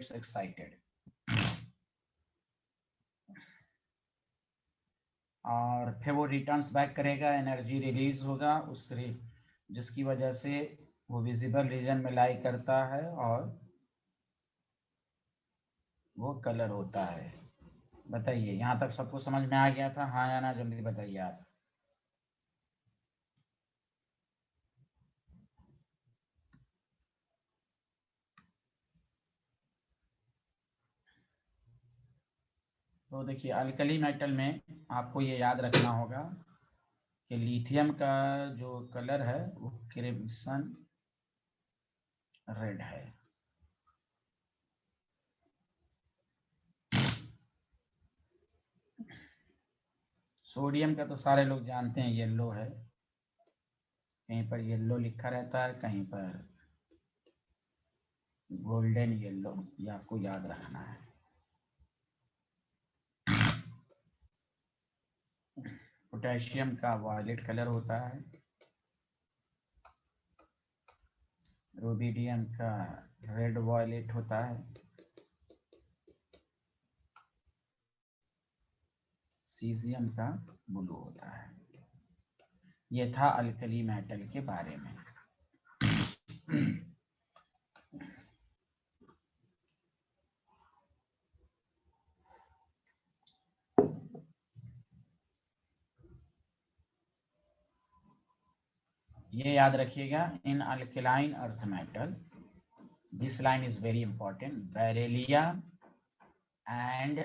Gets excited और फिर वो रिटर्न्स बैक करेगा, एनर्जी रिलीज होगा जिसकी वजह से वो विजिबल रीजन में लाई करता है और वो कलर होता है। बताइए यहाँ तक सबको समझ में आ गया था? हाँ या ना, जल्दी बताइए आप। तो देखिए अल्कली मेटल में आपको ये याद रखना होगा कि लिथियम का जो कलर है वो क्रिम्सन रेड है, सोडियम का तो सारे लोग जानते हैं येलो है, कहीं पर येलो लिखा रहता है, कहीं पर गोल्डन येलो, ये आपको याद रखना है। पोटेशियम का वायलेट कलर होता है, रुबिडियम का रेड वायलेट होता है, सीजियम का ब्लू होता है। ये था अल्कली मेटल के बारे में। ये याद रखिएगा, in alkaline earth metal, this line is very important, beryllium and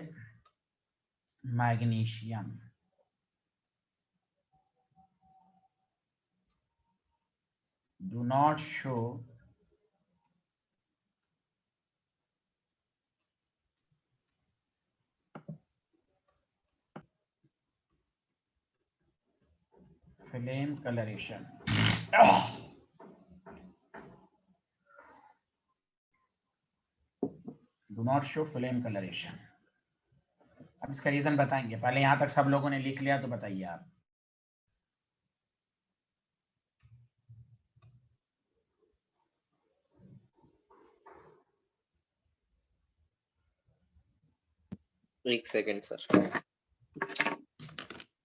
magnesium do not show flame coloration. Do not show flame coloration. अब इसका रीजन बताएंगे, पहले यहां तक सब लोगों ने लिख लिया तो बताइए आप। एक सेकंड सर।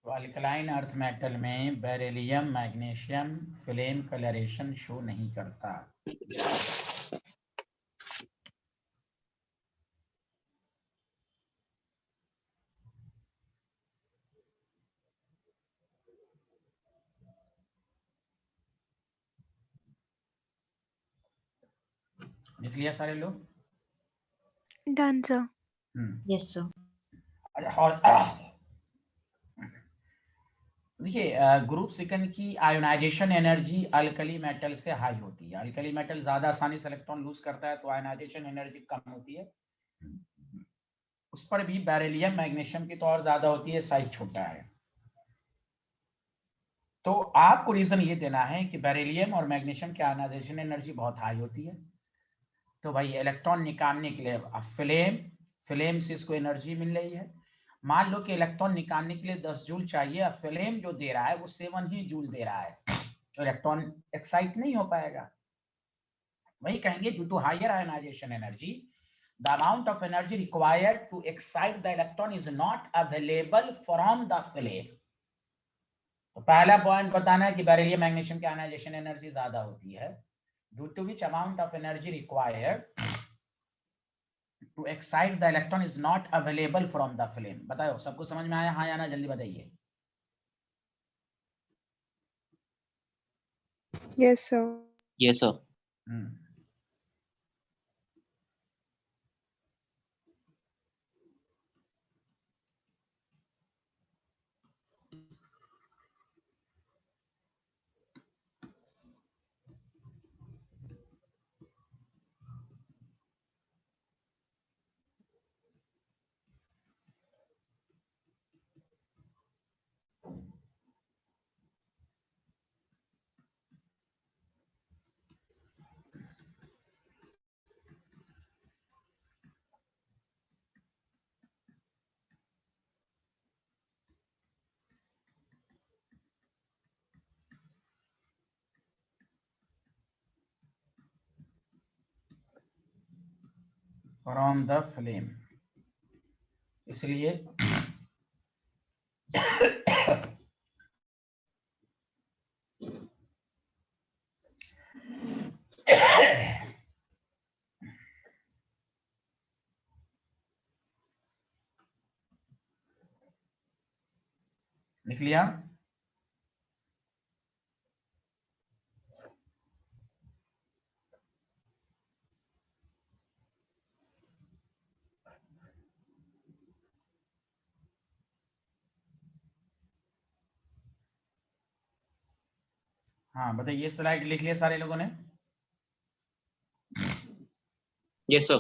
तो अल्कलाइन अर्थ मेटल में beryllium magnesium flame colouration show नहीं करता। लिख लिया सारे लोग? Done sir. Yes sir. और देखिए ग्रुप सेकंड की आयोनाइजेशन एनर्जी अल्कली मेटल से हाई होती है। अल्कली मेटल ज्यादा आसानी से इलेक्ट्रॉन लूज करता है, तो आयोनाइजेशन एनर्जी कम होती है। उस पर भी बेरिलियम मैग्नीशियम की तो और ज्यादा होती है, साइज छोटा है। तो आपको रीजन ये देना है कि बेरिलियम और मैग्नीशियम की आयोनाइजेशन एनर्जी बहुत हाई होती है, तो भाई इलेक्ट्रॉन निकालने के लिए फ्लेम से इसको एनर्जी मिल रही है। मान लो कि इलेक्ट्रॉन निकालने के लिए 10 जूल चाहिए, अब फ्लेम जो दे रहा है वो 7 ही जूल दे रहा है, तो इलेक्ट्रॉन एक्साइट नहीं हो पाएगा। वही कहेंगे due to higher ionisation energy the amount of energy required to excite the electron is not available from the flame. तो पहला पॉइंट बताना है कि बेरिलियम मैग्नीशियम की आयोनाइजेशन एनर्जी ज्यादा होती है, due to which amount of energy required to excite the electron is not available from the flame। बताओ सबको समझ में आया? हाँ या ना, जल्दी बताइए। Yes sir. Yes sir. From the flame, इसलिए लिख लिया। हाँ बताइए, ये स्लाइड लिख लिया सारे लोगों ने? Yes, sir.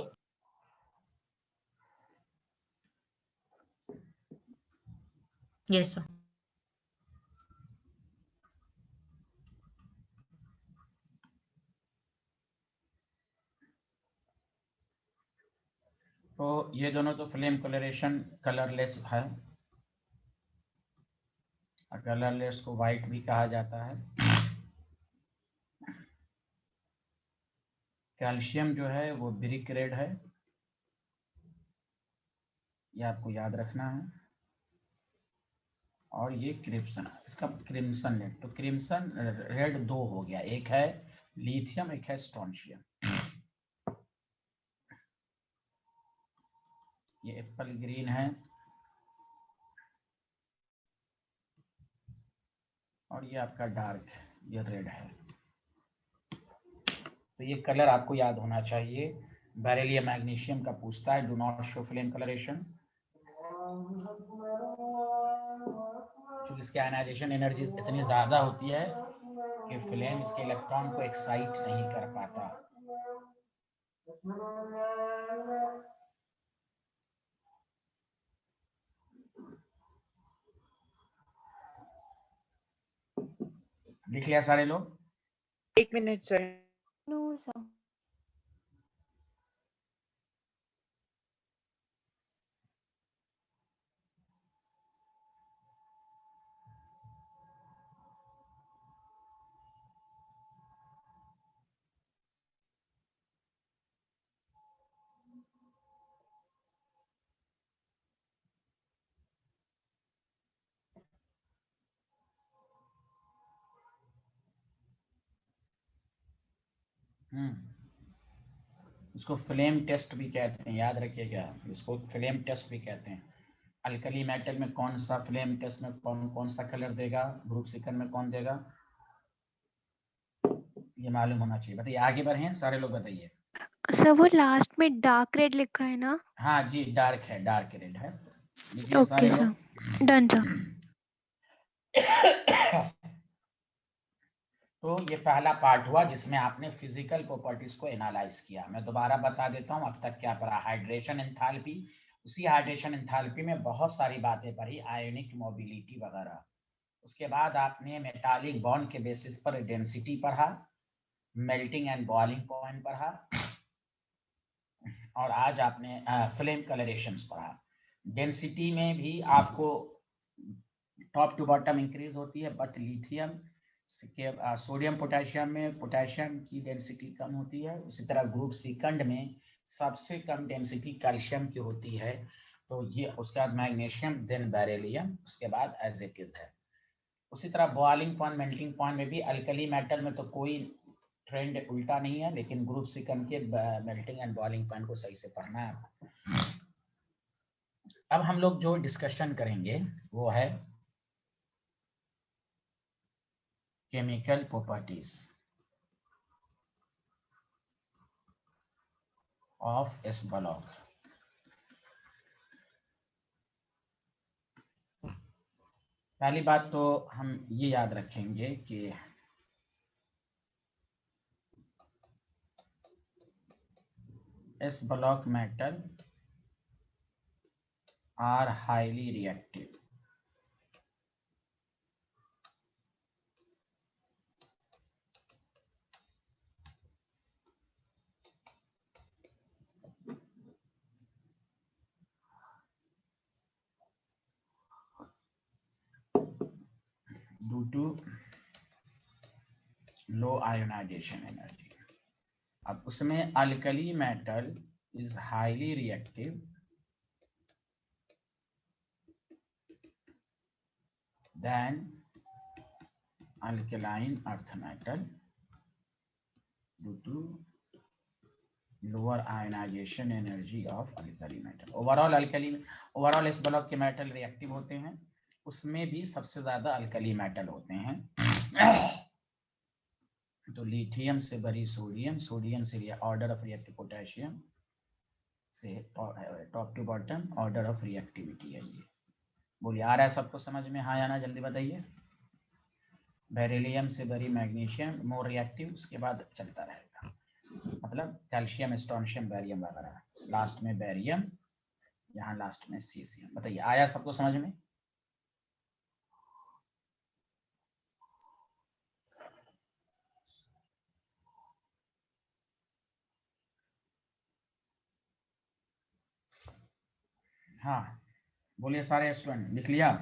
Yes, sir. तो ये दोनों तो फ्लेम कलरेशन कलरलेस है, और कलरलेस को वाइट भी कहा जाता है। कैल्शियम जो है वो ब्रिक रेड है, ये आपको याद रखना है। और ये क्रिम्सन, इसका क्रिम्सन रेड, तो क्रिम्सन रेड दो हो गया, एक है लिथियम, एक है स्ट्रोंशियम। ये एप्पल ग्रीन है, और ये आपका डार्क, ये रेड है। तो ये कलर आपको याद होना चाहिए। बेरिलियम मैग्नीशियम का पूछता है, do not show flame colouration, क्योंकि इसकी आयनाइजेशन एनर्जी इतनी ज्यादा होती है कि फ्लेम इसके इलेक्ट्रॉन को एक्साइट नहीं कर पाता। लिख लिया सारे लोग? 1 minute, sir. No, sir. इसको फ्लेम टेस्ट भी कहते हैं, याद रखिएगा, इसको फ्लेम टेस्ट भी कहते हैं। अल्कली मेटल में कौन सा फ्लेम टेस्ट में कौन कौन सा कलर देगा, ग्रुप सेकंड में कौन देगा, ये मालूम होना चाहिए। बताइए, आगे बढ़े सारे लोग, बताइए। सर वो लास्ट में डार्क रेड लिखा है ना? हाँ जी, डार्क है, डार्क रेड है। लिखिए ओके सारे सर, लोग। Done sir. तो ये पहला पार्ट हुआ जिसमें आपने फिजिकल प्रॉपर्टीज को एनालाइज किया। मैं दोबारा बता देता हूँ अब तक क्या पढ़ा। हाइड्रेशन एंथैल्पी, उसी हाइड्रेशन एंथैल्पी में बहुत सारी बातें पढ़ी, आयोनिक मोबिलिटी वगैरह। उसके बाद आपने मेटालिक बॉन्ड के बेसिस पर डेंसिटी पढ़ा, मेल्टिंग एंड बॉइलिंग पॉइंट पढ़ा, और आज आपने फ्लेम कलरेशंस पढ़ा। डेंसिटी में भी आपको टॉप टू बॉटम इंक्रीज होती है, बट लिथियम के सोडियम पोटेशियम में पोटेशियम की डेंसिटी कम होती है। उसी तरह ग्रुप सेकंड में सबसे कम डेंसिटी कैल्शियम की होती है। तो ये उसके बाद मैग्नीशियम, देन बेरिलियम, उसके बाद एज इट इज है। उसी तरह बॉइलिंग पॉइंट, मेल्टिंग पॉइंट में भी अल्कली मेटल में तो कोई ट्रेंड उल्टा नहीं है, लेकिन ग्रुप सेकंड के मेल्टिंग एंड बॉइलिंग पॉइंट को सही से पढ़ना है। अब हम लोग जो डिस्कशन करेंगे वो है chemical properties of S block. पहली बात तो हम ये याद रखेंगे कि S block metal are highly reactive. Due to low ionisation energy. अब उसमें alkali metal is highly reactive than alkaline earth metal due to lower ionization energy of alkali metal. Overall इस ब्लॉक के मेटल रिएक्टिव होते हैं, उसमें भी सबसे ज्यादा अल्कली मेटल होते हैं। तो लिथियम से बरी सोडियम, सोडियम से ऑर्डर ऑफ रिएक्टिव पोटेशियम से top to bottom order of reactivity है ये। बोलिए आ रहा है सबको समझ में? हाँ या ना, जल्दी बताइए। बेरिलियम से बरी मैग्नीशियम मोर रिएक्टिव, उसके बाद चलता रहेगा, मतलब कैल्शियम, स्ट्रोंशियम, बैरियम वगैरह, लास्ट में बैरियम, यहाँ लास्ट में सीसियम। बताइए आया सबको समझ में? हाँ बोलिए सारे स्टूडेंट, लिख लिया?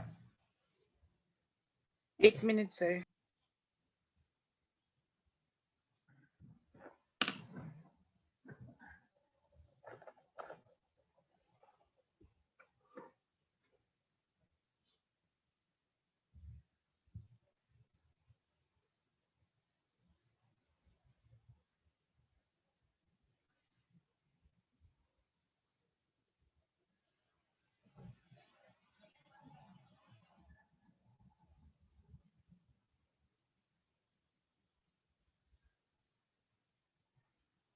1 minute, sir.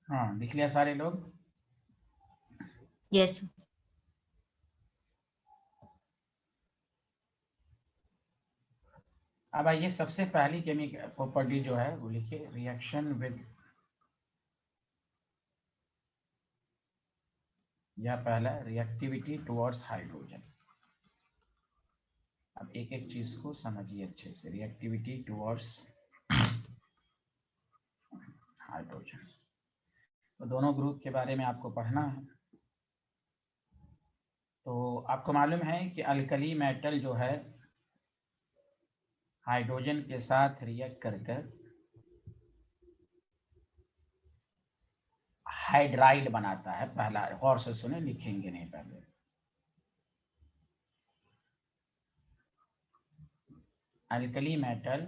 हाँ लिख लिया सारे लोग? Yes, sir. अब आइए सबसे पहली केमिकल प्रॉपर्टी जो है वो लिखिए, रिएक्शन विद, या पहला रिएक्टिविटी टुवर्ड्स हाइड्रोजन। अब एक एक चीज को समझिए अच्छे से। रिएक्टिविटी टुवर्ड्स हाइड्रोजन, तो दोनों ग्रुप के बारे में आपको पढ़ना है। तो आपको मालूम है कि अल्कली मेटल जो है हाइड्रोजन के साथ रिएक्ट कर हाइड्राइड बनाता है। पहला गौर से सुने, लिखेंगे नहीं पहले। Alkali metal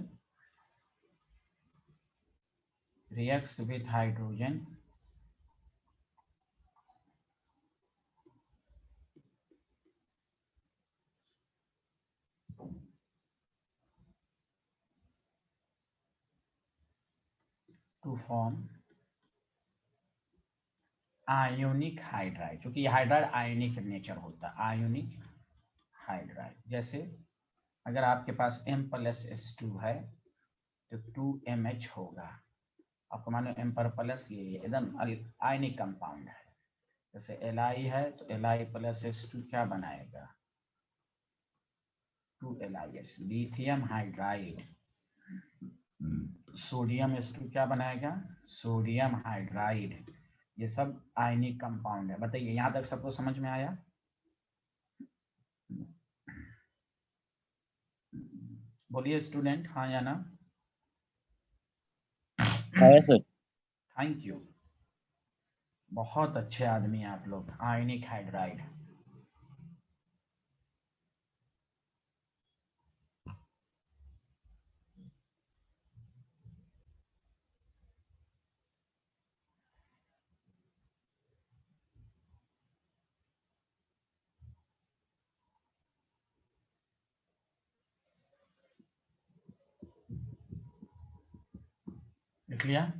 reacts with hydrogen to form ionic hydride. क्योंकि ये हाइड्राइड आयोनिक नेचर होता है, आयोनिक हाइड्राइड। जैसे अगर आपके पास M+H2 है तो 2MH होगा। आपको मानो M पर प्लस, ये एकदम आयनिक कंपाउंड है। जैसे Li है तो Li+H2 क्या बनाएगा? 2LiH। Lithium hydride, sodium H2 क्या बनाएगा? Sodium hydride. ये सब आयनिक कंपाउंड है। बताइए यहाँ तक सबको समझ में आया? बोलिए स्टूडेंट, हाँ या ना? आया सर। थैंक यू, बहुत अच्छे आदमी हैं आप लोग। आयनिक हाइड्राइड, लिख लिया?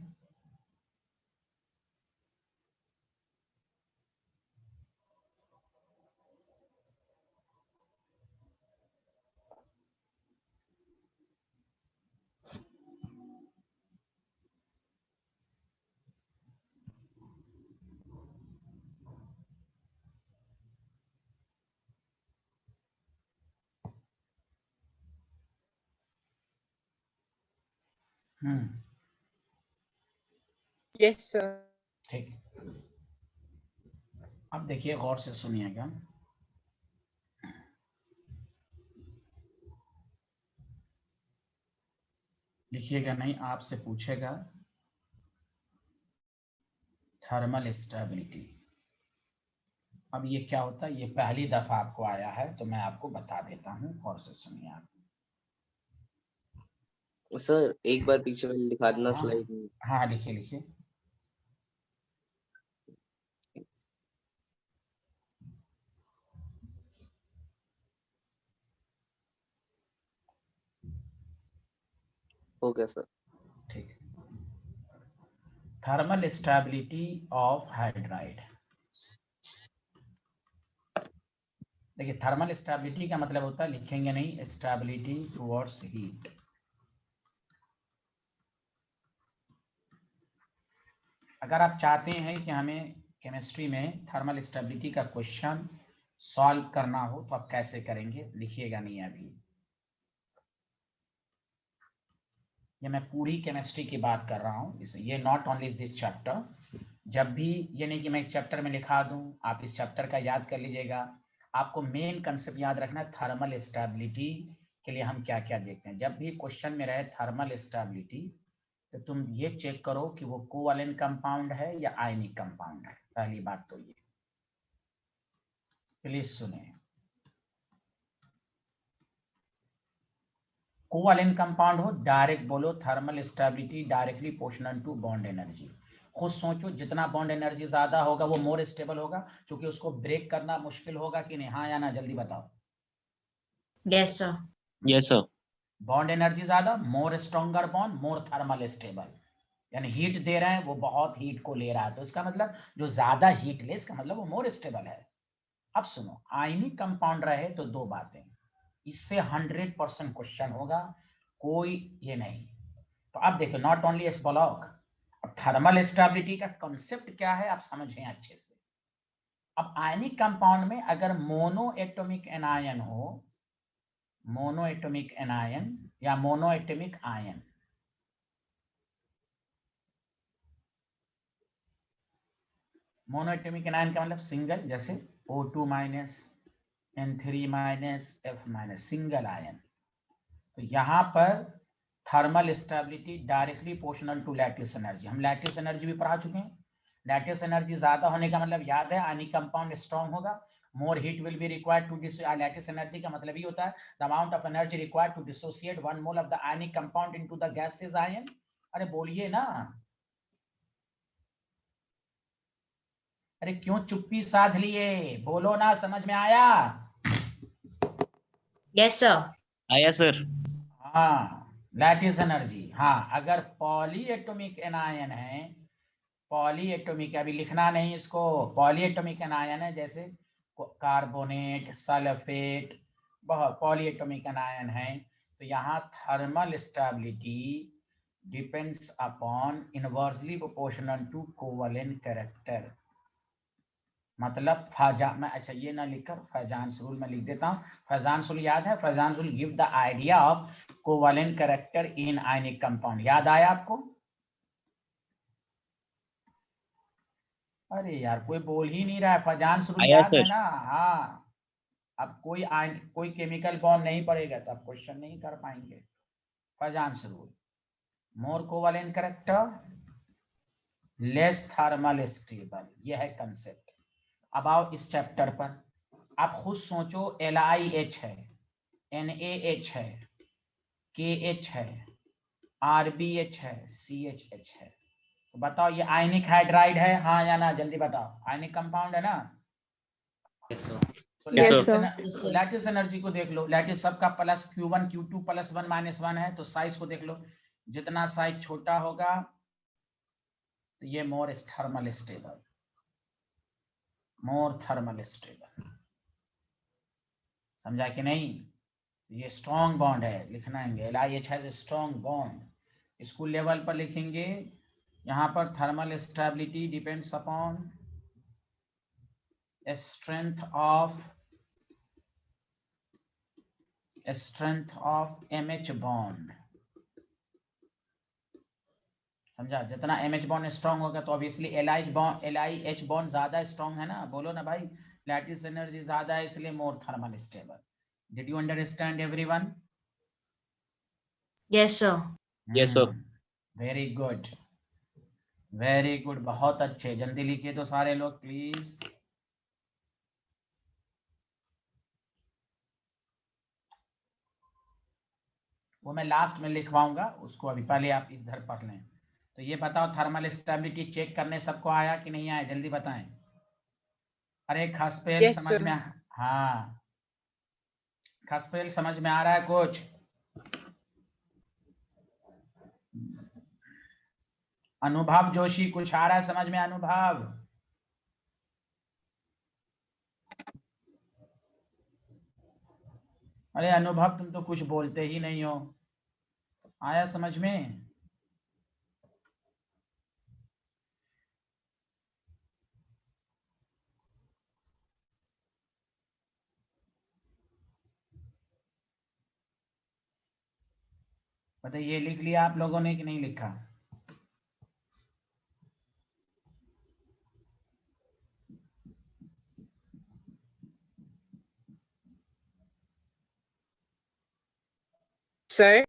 Yes, sir. ठीक, अब देखिए गौर से सुनिएगा। लिखिएगा नहीं, आपसे पूछेगा थर्मल स्टेबिलिटी। अब ये क्या होता है, ये पहली दफा आपको आया है तो मैं आपको बता देता हूँ, और से सुनिए आप। सर एक बार पीछे वाले दिखा देना हाँ स्लाइड में। हाँ, लिखिए लिखिए। हो गया सर। ठीक, थर्मल स्टेबिलिटी ऑफ हाइड्राइड। देखिए थर्मल स्टेबिलिटी का मतलब होता है, लिखेंगे नहीं, स्टेबिलिटी टुवर्ड्स हीट। अगर आप चाहते हैं कि हमें केमिस्ट्री में थर्मल स्टेबिलिटी का क्वेश्चन सॉल्व करना हो तो आप कैसे करेंगे, लिखिएगा नहीं अभी। ये मैं पूरी केमिस्ट्री की बात कर रहा हूँ, ये नॉट ओनली दिस चैप्टर। जब भी, ये नहीं कि मैं इस चैप्टर में लिखा दूं, आप इस चैप्टर का याद कर लीजिएगा। आपको मेन कंसेप्ट याद रखना है, थर्मल स्टेबिलिटी के लिए हम क्या क्या देखते हैं। जब भी क्वेश्चन में रहे थर्मल स्टेबिलिटी, तो तुम ये चेक करो कि वो कोवैलेंट कंपाउंड है या आयनिक कंपाउंड है। पहली बात तो ये, प्लीज सुने। कोवैलेंट कंपाउंड हो, डायरेक्ट बोलो thermal stability directly proportional to bond energy. खुद सोचो, जितना बॉन्ड एनर्जी ज्यादा होगा वो मोर स्टेबल होगा, क्योंकि उसको ब्रेक करना मुश्किल होगा कि नहीं, हाँ या ना, जल्दी बताओ। Yes, sir. Yes sir. Bond energy ज्यादा, मोर स्ट्रॉन्गर बॉन्ड, मोर थर्मल स्टेबल। यानी हीट दे रहे हैं, वो बहुत हीट को ले रहा है, तो इसका मतलब जो ज्यादा हीट ले, इसका मतलब वो मोर स्टेबल है। अब सुनो, आयनिक कंपाउंड रहे तो दो बातें, इससे 100% क्वेश्चन होगा, कोई ये नहीं। तो अब देखो, नॉट ओनली एस ब्लॉक, अब थर्मल स्टेबिलिटी का कॉन्सेप्ट क्या है आप समझें अच्छे से। अब आयनिक कंपाउंड में अगर मोनो एटॉमिक एनायन हो, मोनो एटॉमिक एनायन या mono atomic ion, mono atomic anion का मतलब सिंगल, जैसे O2 minus N3 minus F minus, single ion. तो यहाँ पर thermal stability directly proportional to lattice energy. हम लैटिस एनर्जी भी पढ़ा चुके हैं। लैटिस एनर्जी ज्यादा होने का मतलब याद है, आयनिक कंपाउंड स्ट्रॉन्ग होगा, more heat will be required to lattice energy का मतलब ही होता है the amount of energy required to dissociate 1 mole of the ionic compound into the gases ion. अरे बोलिए ना, अरे क्यों चुप्पी साध लिए, बोलो ना, समझ में आया? Yes, sir. आया सर। हाँ, लैटिस एनर्जी। हाँ, अगर पॉली एटॉमिक एनायन है, पॉली एटॉमिक, अभी लिखना नहीं इसको, पॉली एटॉमिक एनायन है, जैसे कार्बोनेट, सल्फेट, बहुत पॉली एटॉमिक एनायन है, तो यहाँ thermal stability depends upon inversely proportional to covalent character. मतलब फैजान, मैं अच्छा ये ना लिखकर फैजान्स रूल में लिख देता हूँ। फैजान्स रूल याद है? Fajans rule give the idea of covalent character in ionic compound. याद आया आपको? अरे यार, कोई बोल ही नहीं रहा है। फैजान्स रूल आया याद है सर। ना? हाँ। अब कोई केमिकल बॉन्ड नहीं पड़ेगा तो आप क्वेश्चन नहीं कर पाएंगे। Fajans rule, more covalent character, less thermal stable, यह है कंसेप्ट। अब आओ इस चैप्टर पर, आप खुद सोचो, LiH है, NaH है, KH है, RBH है, CHH है, तो बताओ ये आयनिक हाइड्राइड है, हाँ या ना, जल्दी बताओ। आयनिक कंपाउंड है ना? Yes sir. तो Yes, Yes, sir. Yes, sir. Lattice energy को देख लो, लैटिस सबका plus Q1 Q2 plus 1 minus 1 है, तो साइज को देख लो, जितना साइज छोटा होगा तो ये मोर थर्मल स्टेबल, मोर थर्मल स्टेबल। समझा कि नहीं? ये स्ट्रॉन्ग बॉन्ड है, लिखना है LiH has strong bond. School level पर लिखेंगे, यहाँ पर thermal stability depends upon strength of MH bond. समझा? जितना MH बॉन्ड स्ट्रॉन्ग होगा तो ऑब्वियसली LiH बॉन्ड ज्यादा स्ट्रॉन्ग है ना, बोलो ना भाई। लैटिस एनर्जी ज्यादा है, इसलिए more thermal stable. Did you understand everyone? Yes, sir. Yes sir. Very good, very good, बहुत अच्छे। जल्दी लिखिए तो सारे लोग प्लीज। वो मैं लास्ट में लिखवाऊंगा उसको, अभी पहले आप इधर पढ़ लें। तो ये बताओ थर्मल स्टेबिलिटी चेक करने सबको आया कि नहीं आया, जल्दी बताएं। अरे खसपेल Yes, समझ sir. में, हाँ खसपेल समझ में आ रहा है कुछ? अनुभव जोशी कुछ आ रहा है समझ में? अनुभव, अरे अनुभव तुम तो कुछ बोलते ही नहीं हो, आया समझ में? बताइए लिख लिया आप लोगों ने कि नहीं लिखा? Sir,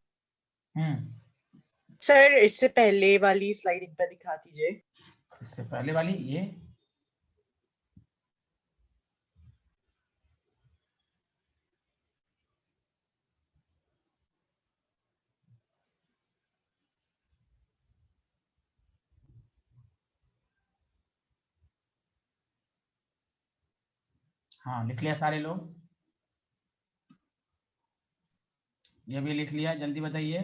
हम्म, इससे पहले वाली स्लाइड एक बार दिखा दीजिए। इससे पहले वाली ये, हाँ लिख लिया सारे लोग? ये भी लिख लिया, जल्दी बताइए।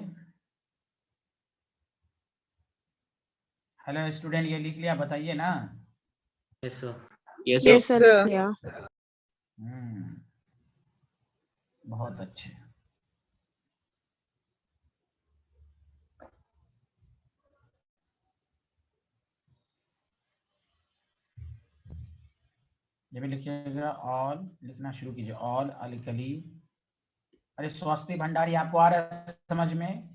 हेलो स्टूडेंट, ये लिख लिया, बताइए ना। Yes, sir. Yes, Yes, sir, sir. लिख लिया। बहुत अच्छे। ये भी लिखिएगा, ऑल लिखना शुरू कीजिए, ऑल अल्कली। अरे स्वस्ति भंडारी आपको आ रहा है समझ में?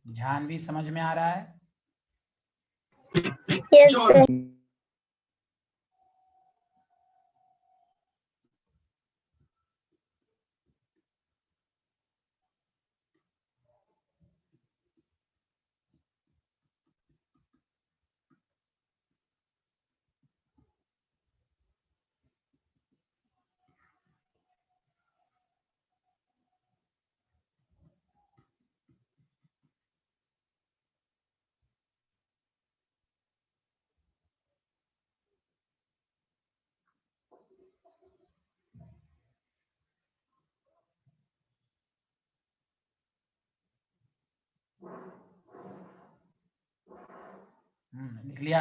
जानवी समझ में आ रहा है? Yes, sir. लिख लिया?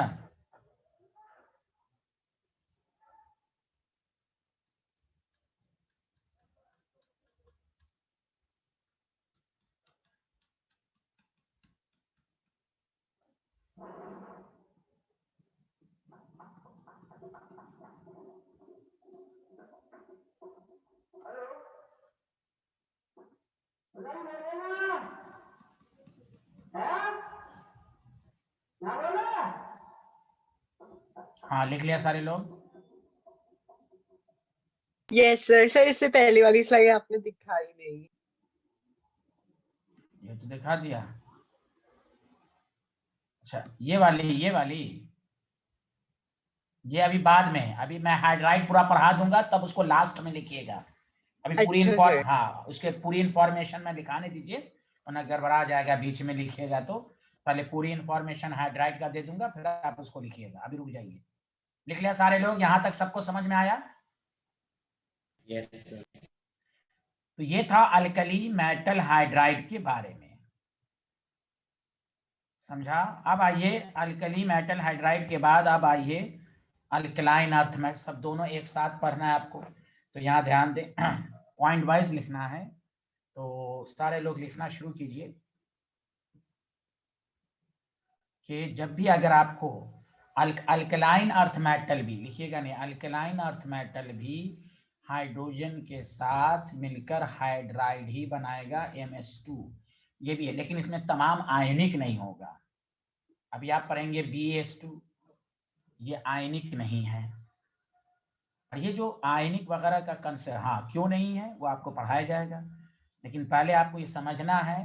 हाँ लिख लिया सारे लोग? Yes, sir. सर इससे पहले वाली स्लाइड आपने दिखाई नहीं। ये तो दिखा दिया। अच्छा ये वाली ये अभी बाद में, अभी मैं हाइड्राइड पूरा पढ़ा दूंगा तब उसको लास्ट में लिखिएगा। अभी पूरी अच्छा सर। हाँ उसके पूरी इंफॉर्मेशन में लिखाने दीजिए, वरना गड़बड़ा जाएगा बीच में लिखिएगा तो। पहले पूरी इंफॉर्मेशन हाइड्राइड का दे दूंगा, फिर आप उसको लिखिएगा। अभी रुक जाइए। लिख लिया सारे लोग? यहाँ तक सबको समझ में आया? Yes, sir. तो ये था अल्कली मेटल हाइड्राइड के बारे में, समझा? अब आइए अल्कली मेटल हाइड्राइड के बाद अब आइए अल्कलाइन अर्थ में। सब दोनों एक साथ पढ़ना है आपको, तो यहाँ ध्यान दें, पॉइंट वाइज लिखना है। तो सारे लोग लिखना शुरू कीजिए कि जब भी अगर आपको अल्कलाइन अर्थ मेटल भी लिखिएगा, नहीं अल्कलाइन अर्थ मेटल भी हाइड्रोजन के साथ मिलकर हाइड्राइड ही बनाएगा, MS2। ये भी है, लेकिन इसमें तमाम आयनिक नहीं होगा। अभी आप पढ़ेंगे BS2, ये आयनिक नहीं है। और ये जो आयनिक वगैरह का कंसेप्ट, हाँ क्यों नहीं है वो आपको पढ़ाया जाएगा, लेकिन पहले आपको ये समझना है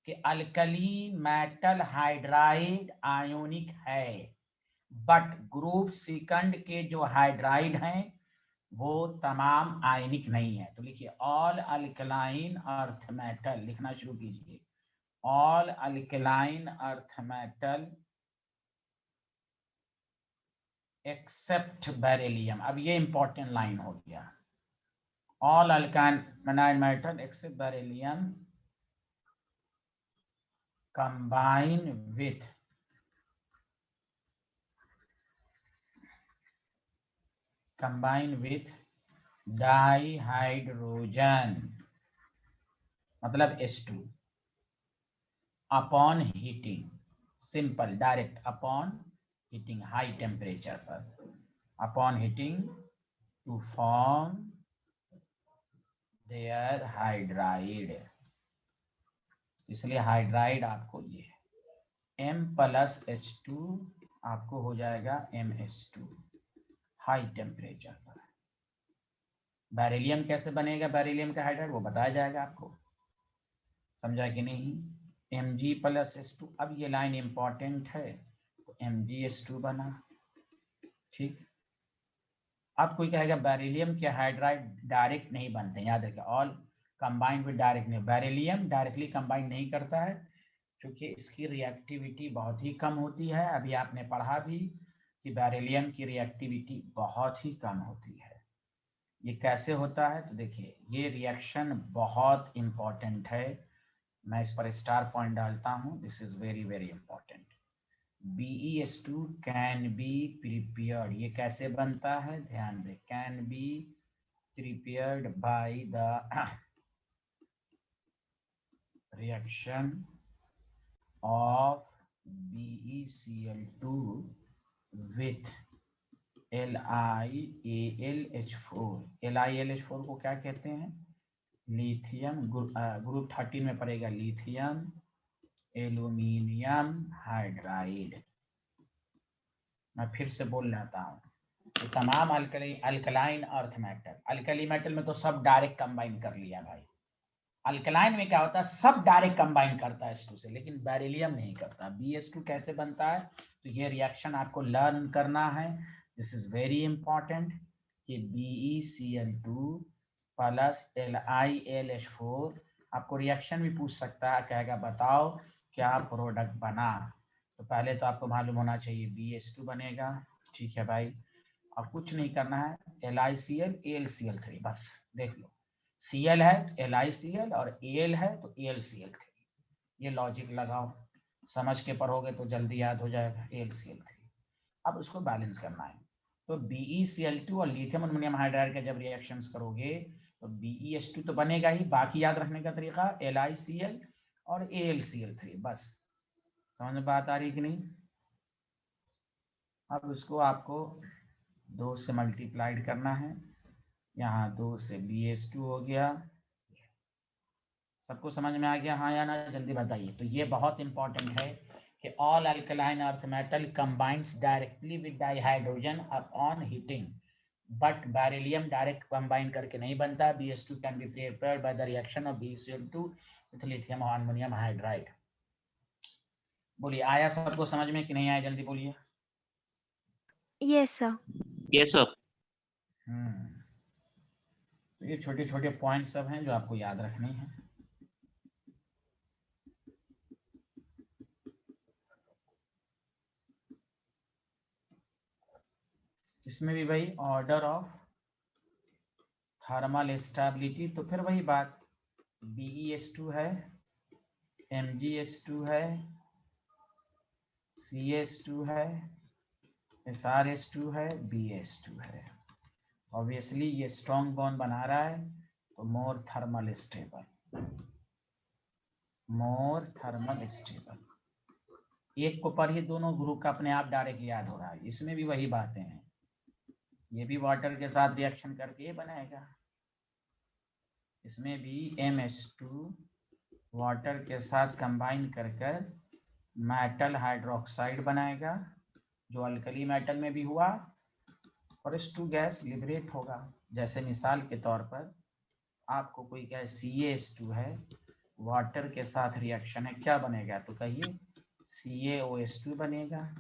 कि अल्कली मेटल हाइड्राइड आयोनिक है, बट ग्रुप सेकंड के जो हाइड्राइड हैं वो तमाम आयनिक नहीं है। तो लिखिए ऑल अल्कलाइन अर्थ मेटल, लिखना शुरू कीजिए, all alkaline earth metal except beryllium. अब ये इंपॉर्टेंट लाइन हो गया, ऑल अल्काइन metal except beryllium combine with dihydrogen मतलब H2 upon heating, simple direct, upon heating high temperature पर, upon heating to form their hydride. इसलिए हाइड्राइड आपको ये M+H2 आपको हो जाएगा MH2 हाई टेम्परेचर पर। बेरिलियम कैसे बनेगा, बेरिलियम का हाइड्राइड वो बताया जाएगा आपको, समझा कि नहीं। Mg+H2, अब ये लाइन इंपॉर्टेंट है, तो MgH2 बना, ठीक। अब कोई कहेगा बेरिलियम के हाइड्राइड डायरेक्ट नहीं बनते, याद रखिए ऑल कंबाइंड विद डायरेक्ट नहीं, बेरिलियम डायरेक्टली कंबाइन नहीं करता है क्योंकि इसकी रिएक्टिविटी बहुत ही कम होती है। अभी आपने पढ़ा भी कि बेरिलियम की रिएक्टिविटी बहुत ही कम होती है। ये कैसे होता है, तो देखिए ये रिएक्शन बहुत इंपॉर्टेंट है, मैं इस पर स्टार पॉइंट डालता हूं, this is very very important. BeS2 can be prepared, ये कैसे बनता है ध्यान दें, can be prepared by the reaction of BeCl2 with LiAlH4। LiAlH4 को क्या कहते हैं, लिथियम, ग्रुप 13 में पड़ेगा, लिथियम एल्यूमिनियम हाइड्राइड। मैं फिर से बोल लेता हूँ, तो तमाम alkaline earth metal, alkali metal में तो सब डायरेक्ट कंबाइन कर लिया भाई, अल्कलाइन में क्या होता है सब डायरेक्ट कंबाइन करता है H2 से, लेकिन बेरिलियम नहीं करता। BH2 कैसे बनता है, तो ये रिएक्शन आपको लर्न करना है, दिस इज वेरी इंपॉर्टेंट, कि BeCl2 प्लस LiAlH4, आपको रिएक्शन भी पूछ सकता है, कहेगा बताओ क्या प्रोडक्ट बना, तो पहले तो आपको मालूम होना चाहिए BH2 बनेगा, ठीक है भाई, और कुछ नहीं करना है, LiCl AlCl3 बस देख लो, Cl है LiCl और Al है तो AlCl3, ये लॉजिक लगाओ, समझ के पढ़ोगे तो जल्दी याद हो जाएगा, AlCl3। अब उसको बैलेंस करना है, तो BeCl2 और लिथियम एल्यूमिनियम हाइड्राइड का जब रिएक्शंस करोगे तो BeH2 तो बनेगा ही, बाकी याद रखने का तरीका LiCl और AlCl3, बस समझ में बात आ रही कि नहीं। अब उसको आपको 2 से मल्टीप्लाइड करना है, यहाँ 2 से BH2 हो गया, सबको समझ में आ गया हाँ या ना, जल्दी बताइए। तो ये बहुत इंपॉर्टेंट है कि all alkaline earth metal combines directly with dihydrogen upon heating, but beryllium direct combine करके नहीं बनता। BH2 can be prepared by the reaction of BeCl2 with lithium और एल्युमिनियम हाइड्राइड। बोलिए आया सबको समझ में कि नहीं आया, जल्दी बोलिए। Yes sir. Yes, sir. तो ये छोटे छोटे पॉइंट सब हैं जो आपको याद रखने हैं। इसमें भी वही ऑर्डर ऑफ थर्मल स्टेबिलिटी, तो फिर वही बात, BeS2 है, MgH2 है, CH2 है, SrH2 है, BH2 है। ऑब्वियसली ये स्ट्रॉन्ग बॉन्ड बना रहा है तो मोर थर्मल स्टेबल, मोर थर्मल स्टेबल। एक को पढ़िए, दोनों ग्रुप का अपने आप डायरेक्ट याद हो रहा है। इसमें भी वही बातें हैं, ये भी वाटर के साथ रिएक्शन करके बनाएगा, इसमें भी MH2 वाटर के साथ कंबाइन कर कर मेटल हाइड्रोक्साइड बनाएगा, जो अल्कली मेटल में भी हुआ, और H2 गैस लिबरेट होगा। जैसे मिसाल के तौर पर आपको कोई गैस CaH2 है, वाटर के साथ रिएक्शन है, क्या बनेगा, तो कहिए CaOH2 बनेगा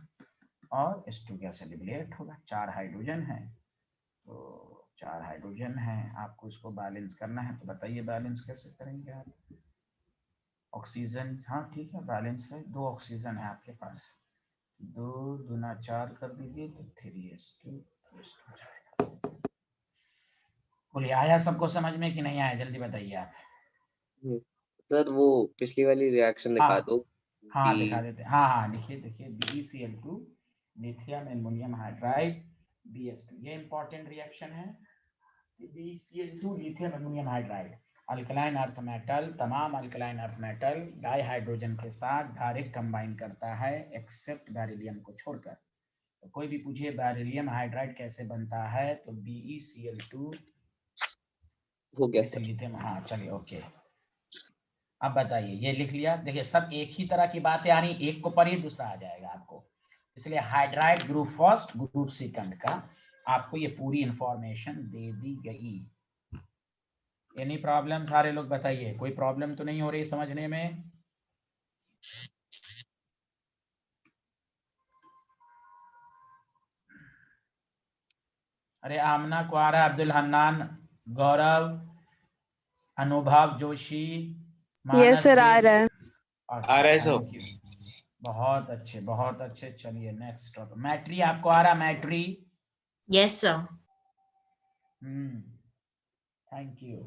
और H2 गैस लिबरेट होगा, 4 हाइड्रोजन है, तो 4 हाइड्रोजन है, आपको इसको बैलेंस करना है, तो बताइए बैलेंस कैसे करेंगे आप। ऑक्सीजन, हाँ ठीक है बैलेंस है, 2 ऑक्सीजन है आपके पास, 2 दूना 4 कर दीजिए तो 3s2 हो जाएगा। बोलिए आया सबको समझ में कि नहीं आया, जल्दी बताइए आप। सर वो पिछली वाली रिएक्शन दिखा हाँ दो। हाँ दिखा देते हैं, हाँ हाँ लिखिए देखिए, BeCl2 lithium aluminium hydride BH2, ये इंपॉर्टेंट रिएक्शन है। BeCl2 lithium aluminium hydride alkaline earth metal, तमाम alkaline earth metal dihydrogen के साथ डायरेक्ट कंबाइन करता है एक्सेप्ट बेरिलियम को छोड़कर। तो कोई भी पूछिए बेरिलियम हाइड्राइड कैसे बनता है, तो BeCl2 हो गया सर। लिथियम, हाँ चलिए ओके। अब बताइए, ये लिख लिया, देखिए सब एक ही तरह की बातें आ रही, एक को पढ़िए दूसरा आ जाएगा आपको, इसलिए hydride group first group second का आपको ये पूरी इंफॉर्मेशन दे दी गई। एनी प्रॉब्लम सारे लोग बताइए, कोई प्रॉब्लम तो नहीं हो रही समझने में। अरे आमना कुआरा, अब्दुल हन्नान, गौरव, अनुभव जोशी, यस सर आ रहा है। आ रहा है सर, बहुत अच्छे बहुत अच्छे। चलिए नेक्स्ट टॉपिक, मैट्री आपको आ रहा, मैट्री? Yes, sir. Thank you.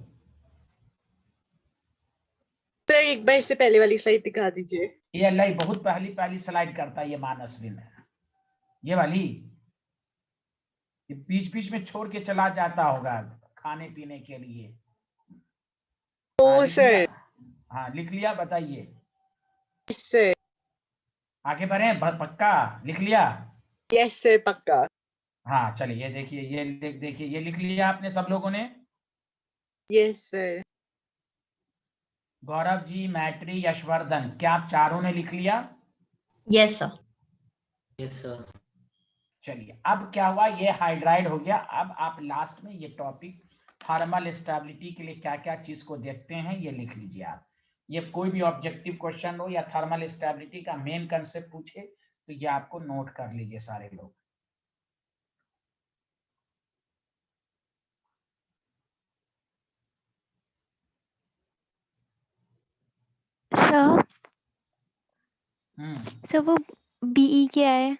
Sir एक बार इससे पहले वाली स्लाइड दिखा दीजिए। ये अल्लाह बहुत पहली पहली स्लाइड करता है ये मानसविन, ये वाली, ये बीच बीच में छोड़ के चला जाता होगा खाने पीने के लिए। हाँ, ओ लिख लिया? सर। हाँ लिख लिया, बताइए यस सर। आगे बढ़े, पक्का लिख लिया? यस सर पक्का। हाँ चलिए, ये देखिए, ये देखिए, ये लिख लिया आपने सब लोगों ने? Yes sir. गौरव जी, मैट्री, यशवर्धन, क्या आप चारों ने लिख लिया? Yes, sir. Yes, sir. चलिए अब क्या हुआ, ये हाइड्राइड हो गया। अब आप लास्ट में ये टॉपिक थर्मल स्टेबिलिटी के लिए क्या क्या चीज को देखते हैं ये लिख लीजिए आप। ये कोई भी ऑब्जेक्टिव क्वेश्चन हो या थर्मल स्टेबिलिटी का मेन कंसेप्ट पूछे तो ये आपको नोट कर लीजिए सारे लोग। सर हम्म सर वो बीई क्या है?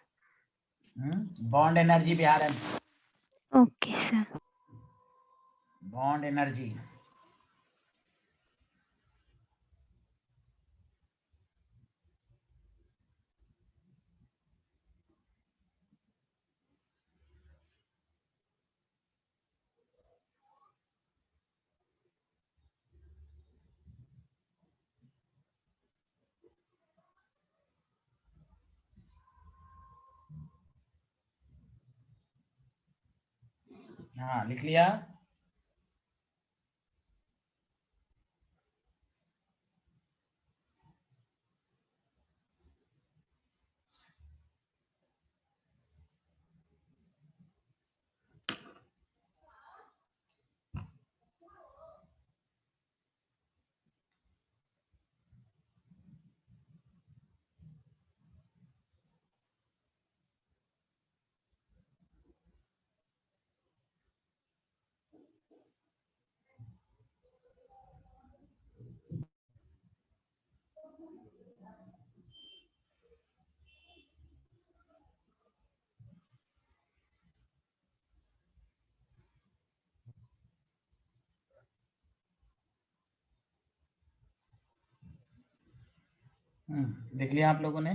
बॉन्ड एनर्जी बिहार है, ओके सर। Bond energy. हाँ लिख लिया? लिख लिया आप लोगों ने?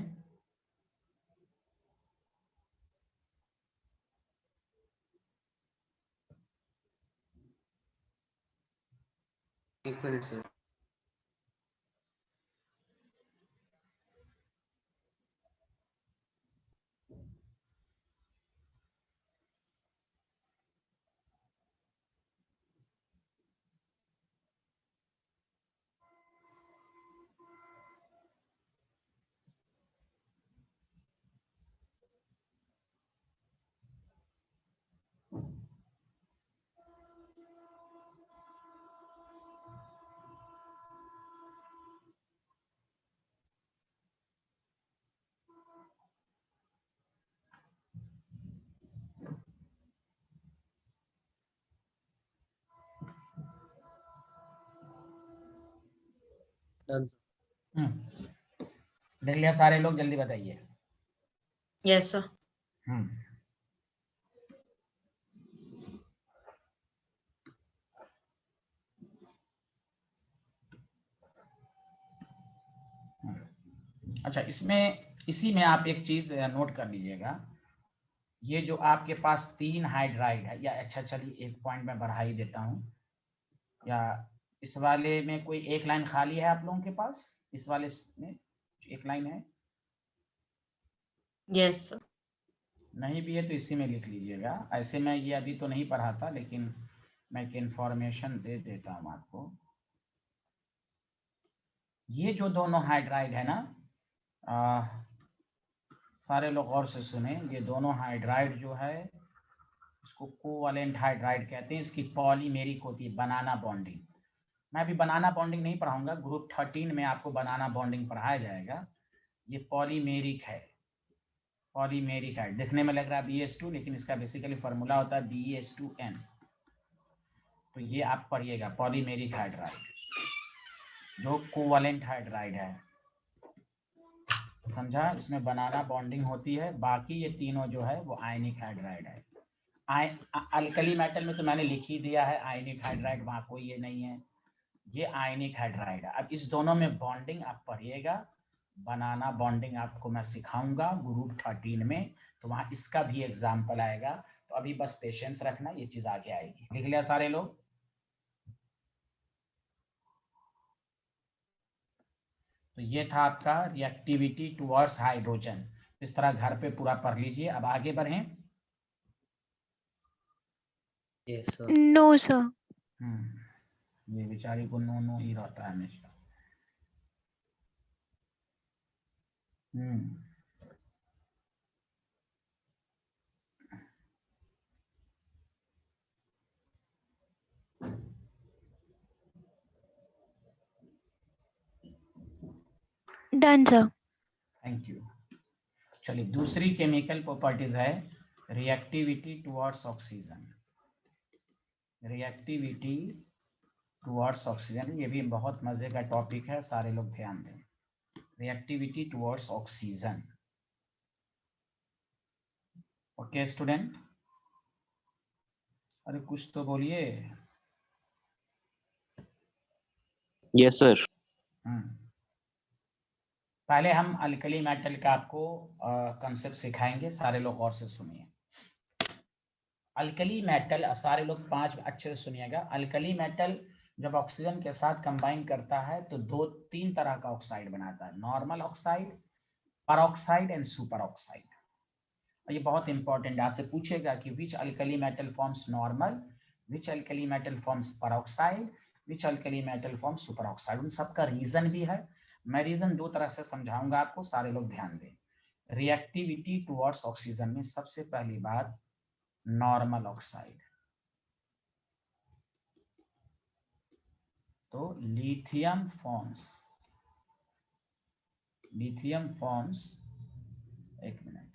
एक मिनट सर। Done, sir. लिख लिया सारे लोग, जल्दी बताइए। Yes, sir. अच्छा, इसमें इसी में आप एक चीज नोट कर लीजिएगा, ये जो आपके पास 3 हाइड्राइड है, या अच्छा चलिए एक पॉइंट में बढ़ा ही देता हूँ, या इस वाले में कोई एक लाइन खाली है आप लोगों के पास? इस वाले में एक लाइन है? Yes, sir. नहीं भी है तो इसी में लिख लीजिएगा। ऐसे मैं ये अभी तो नहीं पढ़ा था, लेकिन मैं एक इंफॉर्मेशन दे देता हूँ आपको। ये जो दोनों हाइड्राइड है ना, सारे लोग गौर से सुने, ये दोनों हाइड्राइड जो है इसको कोवैलेंट हाइड्राइड कहते हैं। इसकी पॉलीमेरिक होती है, बनाना बॉन्डिंग। मैं अभी बनाना बॉन्डिंग नहीं पढ़ाऊंगा, ग्रुप 13 में आपको बनाना बॉन्डिंग पढ़ाया जाएगा। ये पॉलीमेरिक है, पॉलीमेरिक है। दिखने में लग रहा है BS2, लेकिन इसका बेसिकली फार्मूला होता है BS2N। तो ये आप पढ़िएगा, पॉलीमेरिक हाइड्राइड जो कोवैलेंट हाइड्राइड है, समझा? इसमें बनाना बॉन्डिंग होती है। बाकी ये तीनों जो है वो आयनिक हाइड्राइड है। अल्कली मेटल में तो मैंने लिख ही दिया है आयनिक हाइड्राइड, वहां कोई ये नहीं है, ये आयनिक हाइड्राइड है। अब इस दोनों में बॉन्डिंग आप पढ़िएगा, बनाना बॉन्डिंग आपको मैं सिखाऊंगा ग्रुप 13 में, तो वहां इसका भी एग्जाम्पल आएगा। तो अभी बस पेशेंस रखना, ये चीज आगे आएगी। लिख लिया सारे लोग? तो ये था आपका रिएक्टिविटी टुवर्ड्स हाइड्रोजन। इस तरह घर पे पूरा पढ़ लीजिए। अब आगे बढ़ें। Yes, sir. No, sir. ये बेचारी को नो नो ही रहता है हमेशा। Done, sir. Thank you. चलिए, दूसरी केमिकल प्रॉपर्टीज है reactivity towards oxygen. Reactivity towards oxygen, ये भी बहुत मजे का टॉपिक है, सारे लोग ध्यान दें। Reactivity towards oxygen. Okay student, अरे कुछ तो बोलिए। Yes sir. पहले हम अल्कली मेटल का आपको कंसेप्ट सिखाएंगे, सारे लोग गौर से सुनिए। अल्कली मेटल, सारे लोग 5 अच्छे से सुनिएगा। अल्कली मेटल जब ऑक्सीजन के साथ कंबाइन करता है तो 2-3 तरह का ऑक्साइड बनाता है, normal oxide, peroxide and super oxide. ये बहुत इंपॉर्टेंट, आपसे पूछेगा कि which alkali metal forms normal, which alkali metal forms peroxide, which alkali metal forms super oxide. उन सबका रीजन भी है, मैं रीजन 2 तरह से समझाऊंगा आपको, सारे लोग ध्यान दें। रिएक्टिविटी टुवर्ड्स ऑक्सीजन में सबसे पहली बात नॉर्मल ऑक्साइड। तो लिथियम फॉर्म्स, एक minute,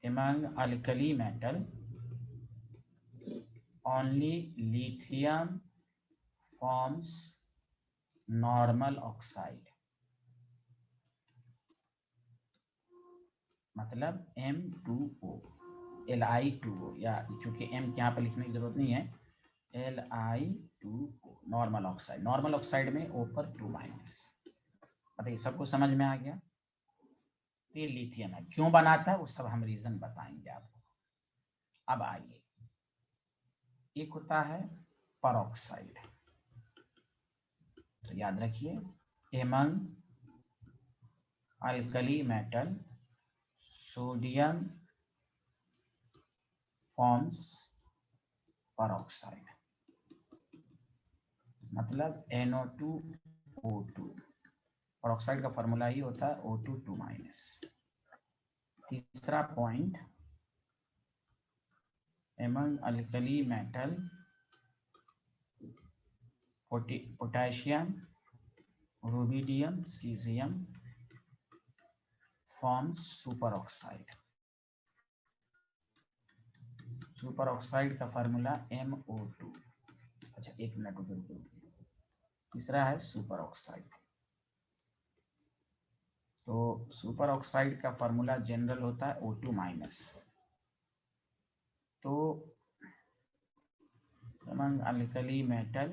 among alkali metal only lithium forms normal oxide, मतलब M2O, Li2O, या चूंकि M यहाँ पर लिखने की जरूरत नहीं है, Li2O normal oxide. Normal oxide में O पर 2 माइनस। बताइए, सबको समझ में आ गया? ये लिथियम है, क्यों बनाता है वो सब हम रीजन बताएंगे आपको। अब आइए, एक होता है परऑक्साइड, तो याद रखिए, among alkali metal sodium forms peroxide, मतलब NO2O2। परऑक्साइड का फॉर्मूला ही होता है O2 2 माइनस। तीसरा point, among alkali metal potassium, rubidium, caesium forms super oxide. Super oxide का फॉर्मूला MO2। अच्छा 1 मिनट रुको। तीसरा है सुपर ऑक्साइड। तो सुपर ऑक्साइड का फॉर्मूला जनरल होता है O2 माइनस। तो among alkali metal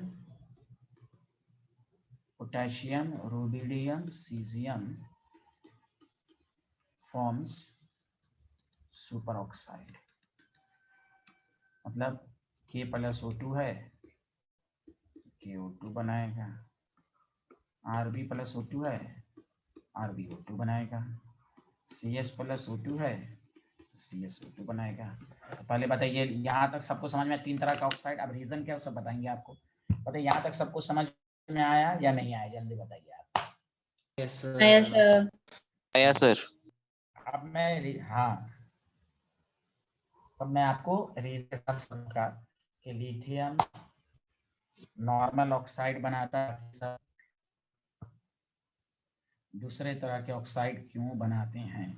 potassium, rubidium, cesium forms superoxide। मतलब K प्लस O2 है, KO2 बनाएगा, Rb प्लस O2 है, RbO2 बनाएगा, CS प्लस O2 है, CSO2 बनाएगा। तो पहले बताइए यहाँ तक सबको समझ में, 3 तरह का ऑक्साइड। अब रीजन क्या है सब बताएंगे आपको। बताइए यहाँ तक सबको समझ में आया या नहीं आया, जल्दी बताइए आप। Yes, sir. Yes, sir. आया सर। अब मैं अब मैं आपको रीजन का कि लिथियम नॉर्मल ऑक्साइड बनाता है, दूसरे तरह के ऑक्साइड क्यों बनाते हैं।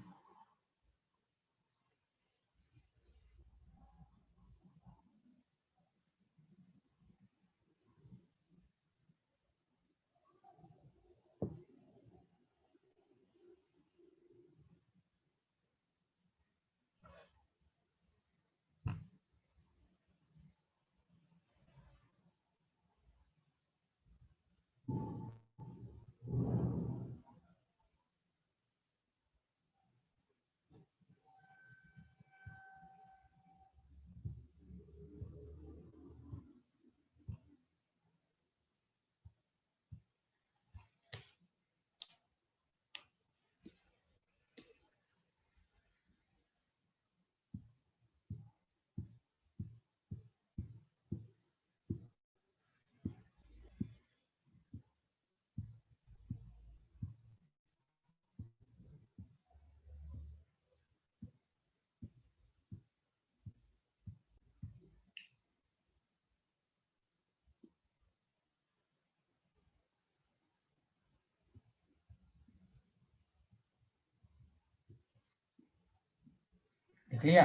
देख लिया।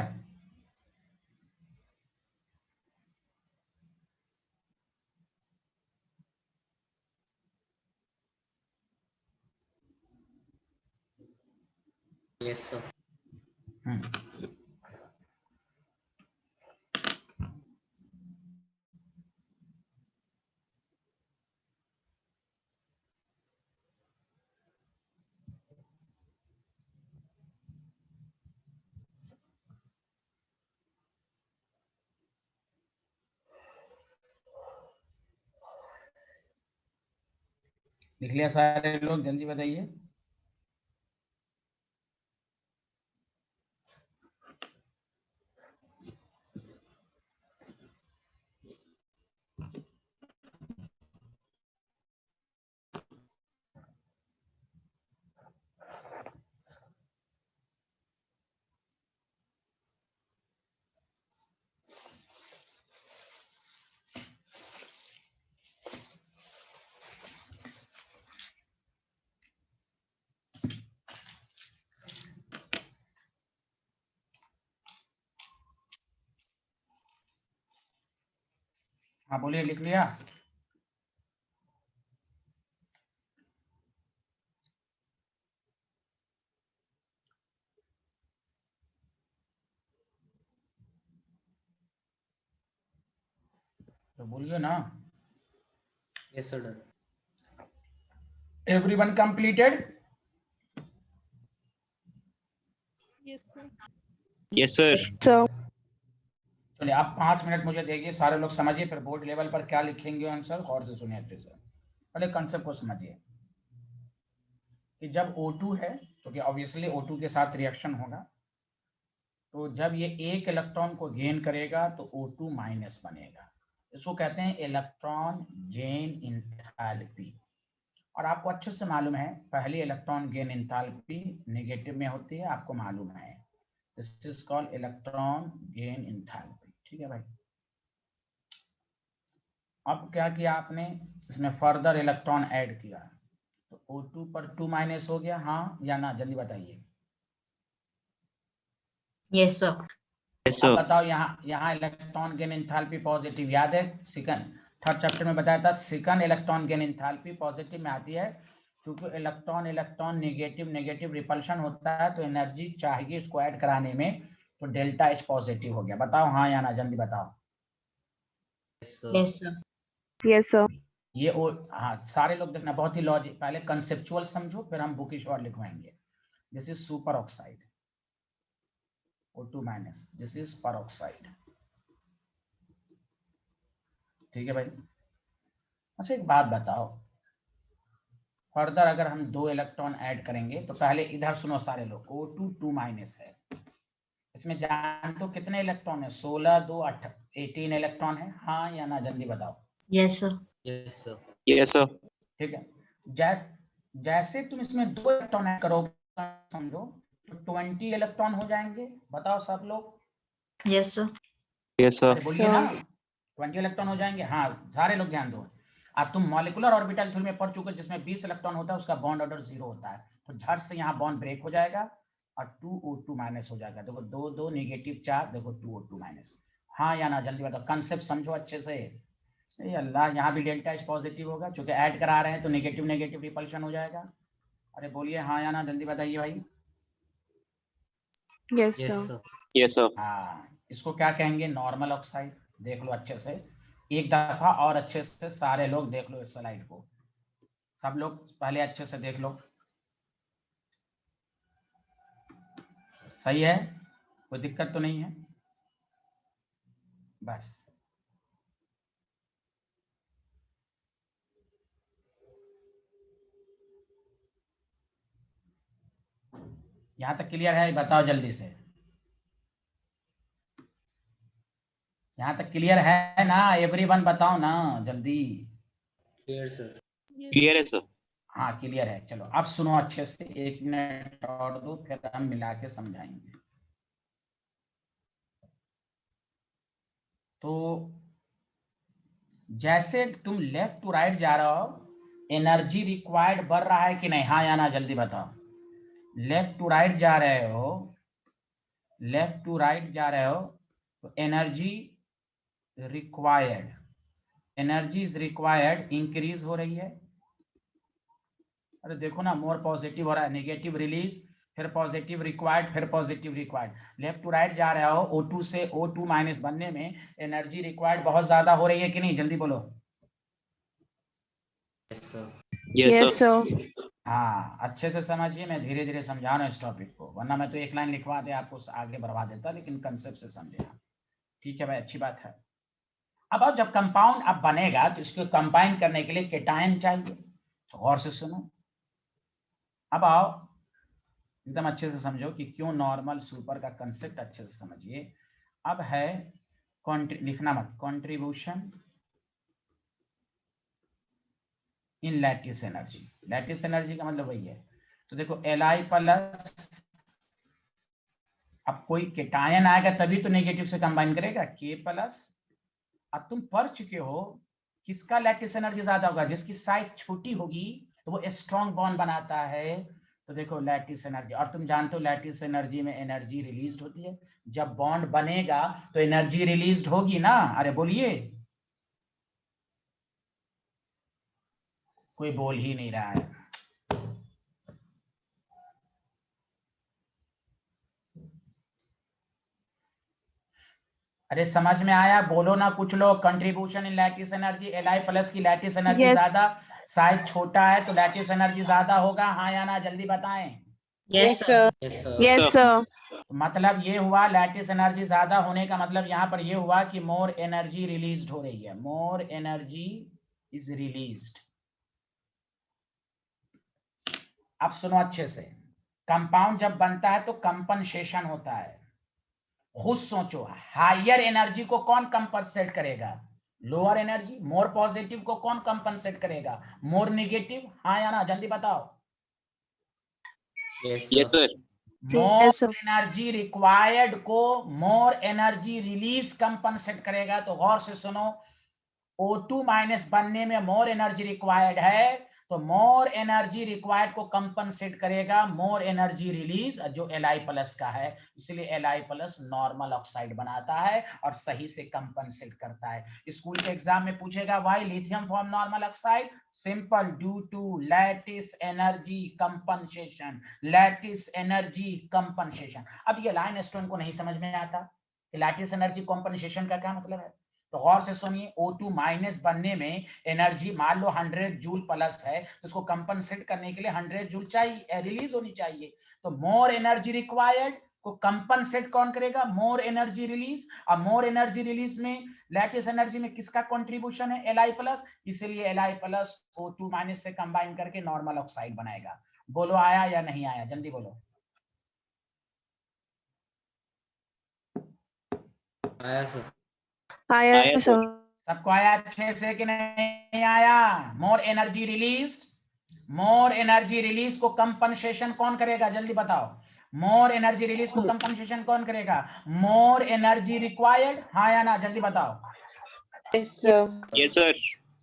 Yes, sir. लिख लिया सारे लोग, जल्दी बताइए। हाँ बोलिए, लिख लिया। तो बोलिए ना। Yes, sir. Done. Everyone completed? Yes sir. So, चलिए आप 5 मिनट मुझे देखिए, सारे लोग समझिए, फिर बोर्ड लेवल पर क्या लिखेंगे आंसर और से सुनिए अच्छे से। पहले कंसेप्ट को समझिए कि जब O2 है, क्योंकि ऑब्वियसली O2 के साथ रिएक्शन होगा, तो जब ये एक इलेक्ट्रॉन को गेन करेगा तो O2 माइनस बनेगा। इसको कहते हैं इलेक्ट्रॉन गेन इंथैल्पी। और आपको अच्छे से मालूम है पहली इलेक्ट्रॉन गेन इंथैल्पी नेगेटिव में होती है, आपको मालूम है। This is called electron gain enthalpy. ठीक है भाई। अब क्या किया आपने, इसमें फर्दर इलेक्ट्रॉन ऐड किया, तो O2 पर 2 माइनस हो गया, हाँ या ना, जल्दी बताइए। Yes, sir. यस अब सर। बताओ यहाँ इलेक्ट्रॉन गेन एंथैल्पी पॉजिटिव, याद है? सेकंड थर्ड चैप्टर में बताया था second electron gain enthalpy positive में आती है, क्योंकि इलेक्ट्रॉन इलेक्ट्रॉन नेगेटिव रिपल्शन होता है, तो एनर्जी चाहिए इसको ऐड कराने में, तो डेल्टा एच पॉजिटिव हो गया। बताओ हाँ या ना, जल्दी बताओ। Yes, sir. Yes, sir. Yes, sir. ये हाँ सारे लोग देखना, बहुत ही लॉजिक, पहले कंसेप्चुअल समझो फिर हम बुकिश वर्ड लिखवाएंगे। This is super oxide O2 minus, this is peroxide. ठीक है भाई। अच्छा एक बात बताओ, फर्दर अगर हम 2 इलेक्ट्रॉन ऐड करेंगे तो पहले इधर सुनो सारे लोग, O2 2 माइनस है, इसमें जान तो कितने इलेक्ट्रॉन है? 16 2 18 इलेक्ट्रॉन है, हाँ या ना, जल्दी बताओ। Yes, sir. Yes, sir. Yes, sir. ठीक है, जैसे तुम इसमें 2 इलेक्ट्रॉन ऐड करोगे समझो तो 20 इलेक्ट्रॉन हो जाएंगे। बताओ सब लोग। Yes, sir. Yes, sir. अरे बोलिए ना, 20 इलेक्ट्रॉन हो जाएंगे। हाँ सारे लोग ध्यान दो। आज तुम मॉलिक्यूलर ऑर्बिटल थ्योरी में पढ़ चुके, जिसमें 20 इलेक्ट्रॉन होता है, उसका बॉन्ड ऑर्डर 0 होता है, तो झट से यहाँ बॉन्ड ब्रेक हो जाएगा और 2O2 माइनस हो जाएगा। देखो 2 2 नेगेटिव चार्ज, देखो 2O2 माइनस। हाँ या ना, जल्दी बताओ, कंसेप्ट समझो अच्छे से। ए अल्लाह, यहाँ भी डेल्टा एच पॉजिटिव होगा, क्योंकि ऐड करा रहे हैं तो नेगेटिव नेगेटिव रिपल्शन हो जाएगा। अरे बोलिए हाँ या ना, जल्दी बताइए भाई। Yes, Yes, sir. sir. Yes, sir. हाँ, इसको क्या कहेंगे? Normal oxide. देख लो अच्छे से, एक दफा और अच्छे से सारे लोग देख लो इस स्लाइड को, सब लोग पहले अच्छे से देख लो। सही है, कोई दिक्कत तो नहीं है? बस यहां तक क्लियर है? बताओ जल्दी से, यहां तक क्लियर है ना? एवरीवन बताओ ना जल्दी। Clear, sir. Clear है sir. हाँ क्लियर है। चलो अब सुनो अच्छे से, 1 मिनट और दो, फिर हम मिला के समझाएंगे। तो जैसे तुम लेफ्ट टू राइट जा रहे हो, एनर्जी रिक्वायर्ड बढ़ रहा है कि नहीं? हाँ या ना, जल्दी बताओ। लेफ्ट टू राइट जा रहे हो, लेफ्ट टू राइट जा रहे हो, तो energy required, energy is required increase हो रही है। अरे देखो ना, मोर पॉजिटिव हो रहा है, नेगेटिव रिलीज, फिर पॉजिटिव रिक्वायर्ड, फिर positive required. Left to right जा रहे हो, O2 से O2 माइनस बनने में एनर्जी रिक्वायर्ड बहुत ज्यादा हो रही है कि नहीं? जल्दी बोलो। Yes, sir. Yes, sir. हाँ अच्छे से समझिए, मैं धीरे धीरे समझा रहा हूँ इस टॉपिक को, वरना मैं तो एक लाइन लिखवा दे आपको आगे बढ़वा देता, लेकिन कंसेप्ट से समझे आप। ठीक है भाई, अच्छी बात है। अब आओ, जब कंपाउंड अब बनेगा तो इसको कंबाइन करने के लिए केटायन चाहिए, तो गौर से सुनो। अब आओ एकदम अच्छे से समझो कि क्यों नॉर्मल सुपर का कंसेप्ट अच्छे से समझिए। अब है लिखना मत, contribution in lattice energy. Lattice energy का मतलब वही है। तो देखो Li प्लस, अब कोई केटायन आएगा तभी तो नेगेटिव से कंबाइन करेगा, K प्लस। अब तुम पढ़ चुके हो किसका लैटिस एनर्जी ज्यादा होगा? जिसकी साइज छोटी होगी तो वो स्ट्रॉन्ग बॉन्ड बनाता है। तो देखो लैटिस एनर्जी, और तुम जानते हो लैटिस एनर्जी में एनर्जी रिलीज होती है। जब बॉन्ड बनेगा तो एनर्जी रिलीज होगी ना? अरे बोलिए, कोई बोल ही नहीं रहा है। अरे समझ में आया? बोलो ना कुछ लोग। Contribution in lattice energy, Li plus की लैटिस एनर्जी Yes. ज्यादा, साइज छोटा है तो लैटिस एनर्जी ज्यादा होगा। हाँ या ना, जल्दी बताएं। Yes, sir. Yes, sir. Yes, sir. मतलब ये हुआ, लैटिस एनर्जी ज्यादा होने का मतलब यहाँ पर ये हुआ कि मोर एनर्जी रिलीज हो रही है, मोर एनर्जी इज रिलीज्ड। अब सुनो अच्छे से, कंपाउंड जब बनता है तो कंपनसेशन होता है। खुद सोचो, हायर एनर्जी को कौन कंपनसेट करेगा? Lower energy. मोर पॉजिटिव को कौन कंपनसेट करेगा? More negative. हाँ या ना, जल्दी बताओ। Yes, Yes, sir. sir. मोर Yes, sir. एनर्जी रिक्वायर्ड को मोर एनर्जी रिलीज कंपनसेट करेगा। तो गौर से सुनो, O2 माइनस बनने में मोर एनर्जी रिक्वायर्ड है, तो मोर एनर्जी रिक्वायर्ड को कंपनसेट करेगा मोर एनर्जी रिलीज जो Li+ का है, इसलिए Li+ नॉर्मल ऑक्साइड बनाता है और सही से कंपनसेट करता है। स्कूल के एग्जाम में पूछेगा why lithium form normal oxide, simple due to lattice energy compensation, lattice energy compensation. अब ये लाइनस्टोन को नहीं समझ में आता लैटिस एनर्जी कंपनसेशन का क्या मतलब है, तो गौर से सुनिए। O2- बनने में एनर्जी मान लो 100 जूल प्लस है, तो उसको कंपनसेट करने के लिए 100 जूल चाहिए, रिलीज होनी चाहिए। तो मोर एनर्जी रिक्वायर्ड को कंपनसेट कौन करेगा, मोर एनर्जी रिलीज। और मोर एनर्जी रिलीज में लैटिस एनर्जी में किसका कंट्रीब्यूशन है, Li+, इसलिए Li+ O2- से कंबाइन करके नॉर्मल ऑक्साइड बनाएगा। बोलो आया या नहीं आया, जल्दी बोलो। आया सर। आया सर। सबको आया अच्छे से कि नहीं आया। मोर energy release, more energy release को कंपनसेशन कौन करेगा, जल्दी बताओ। मोर एनर्जी रिलीज को कंपनसेशन कौन करेगा, मोर एनर्जी रिक्वायर्ड, हाँ या ना, जल्दी बताओ। Yes sir. Yes sir.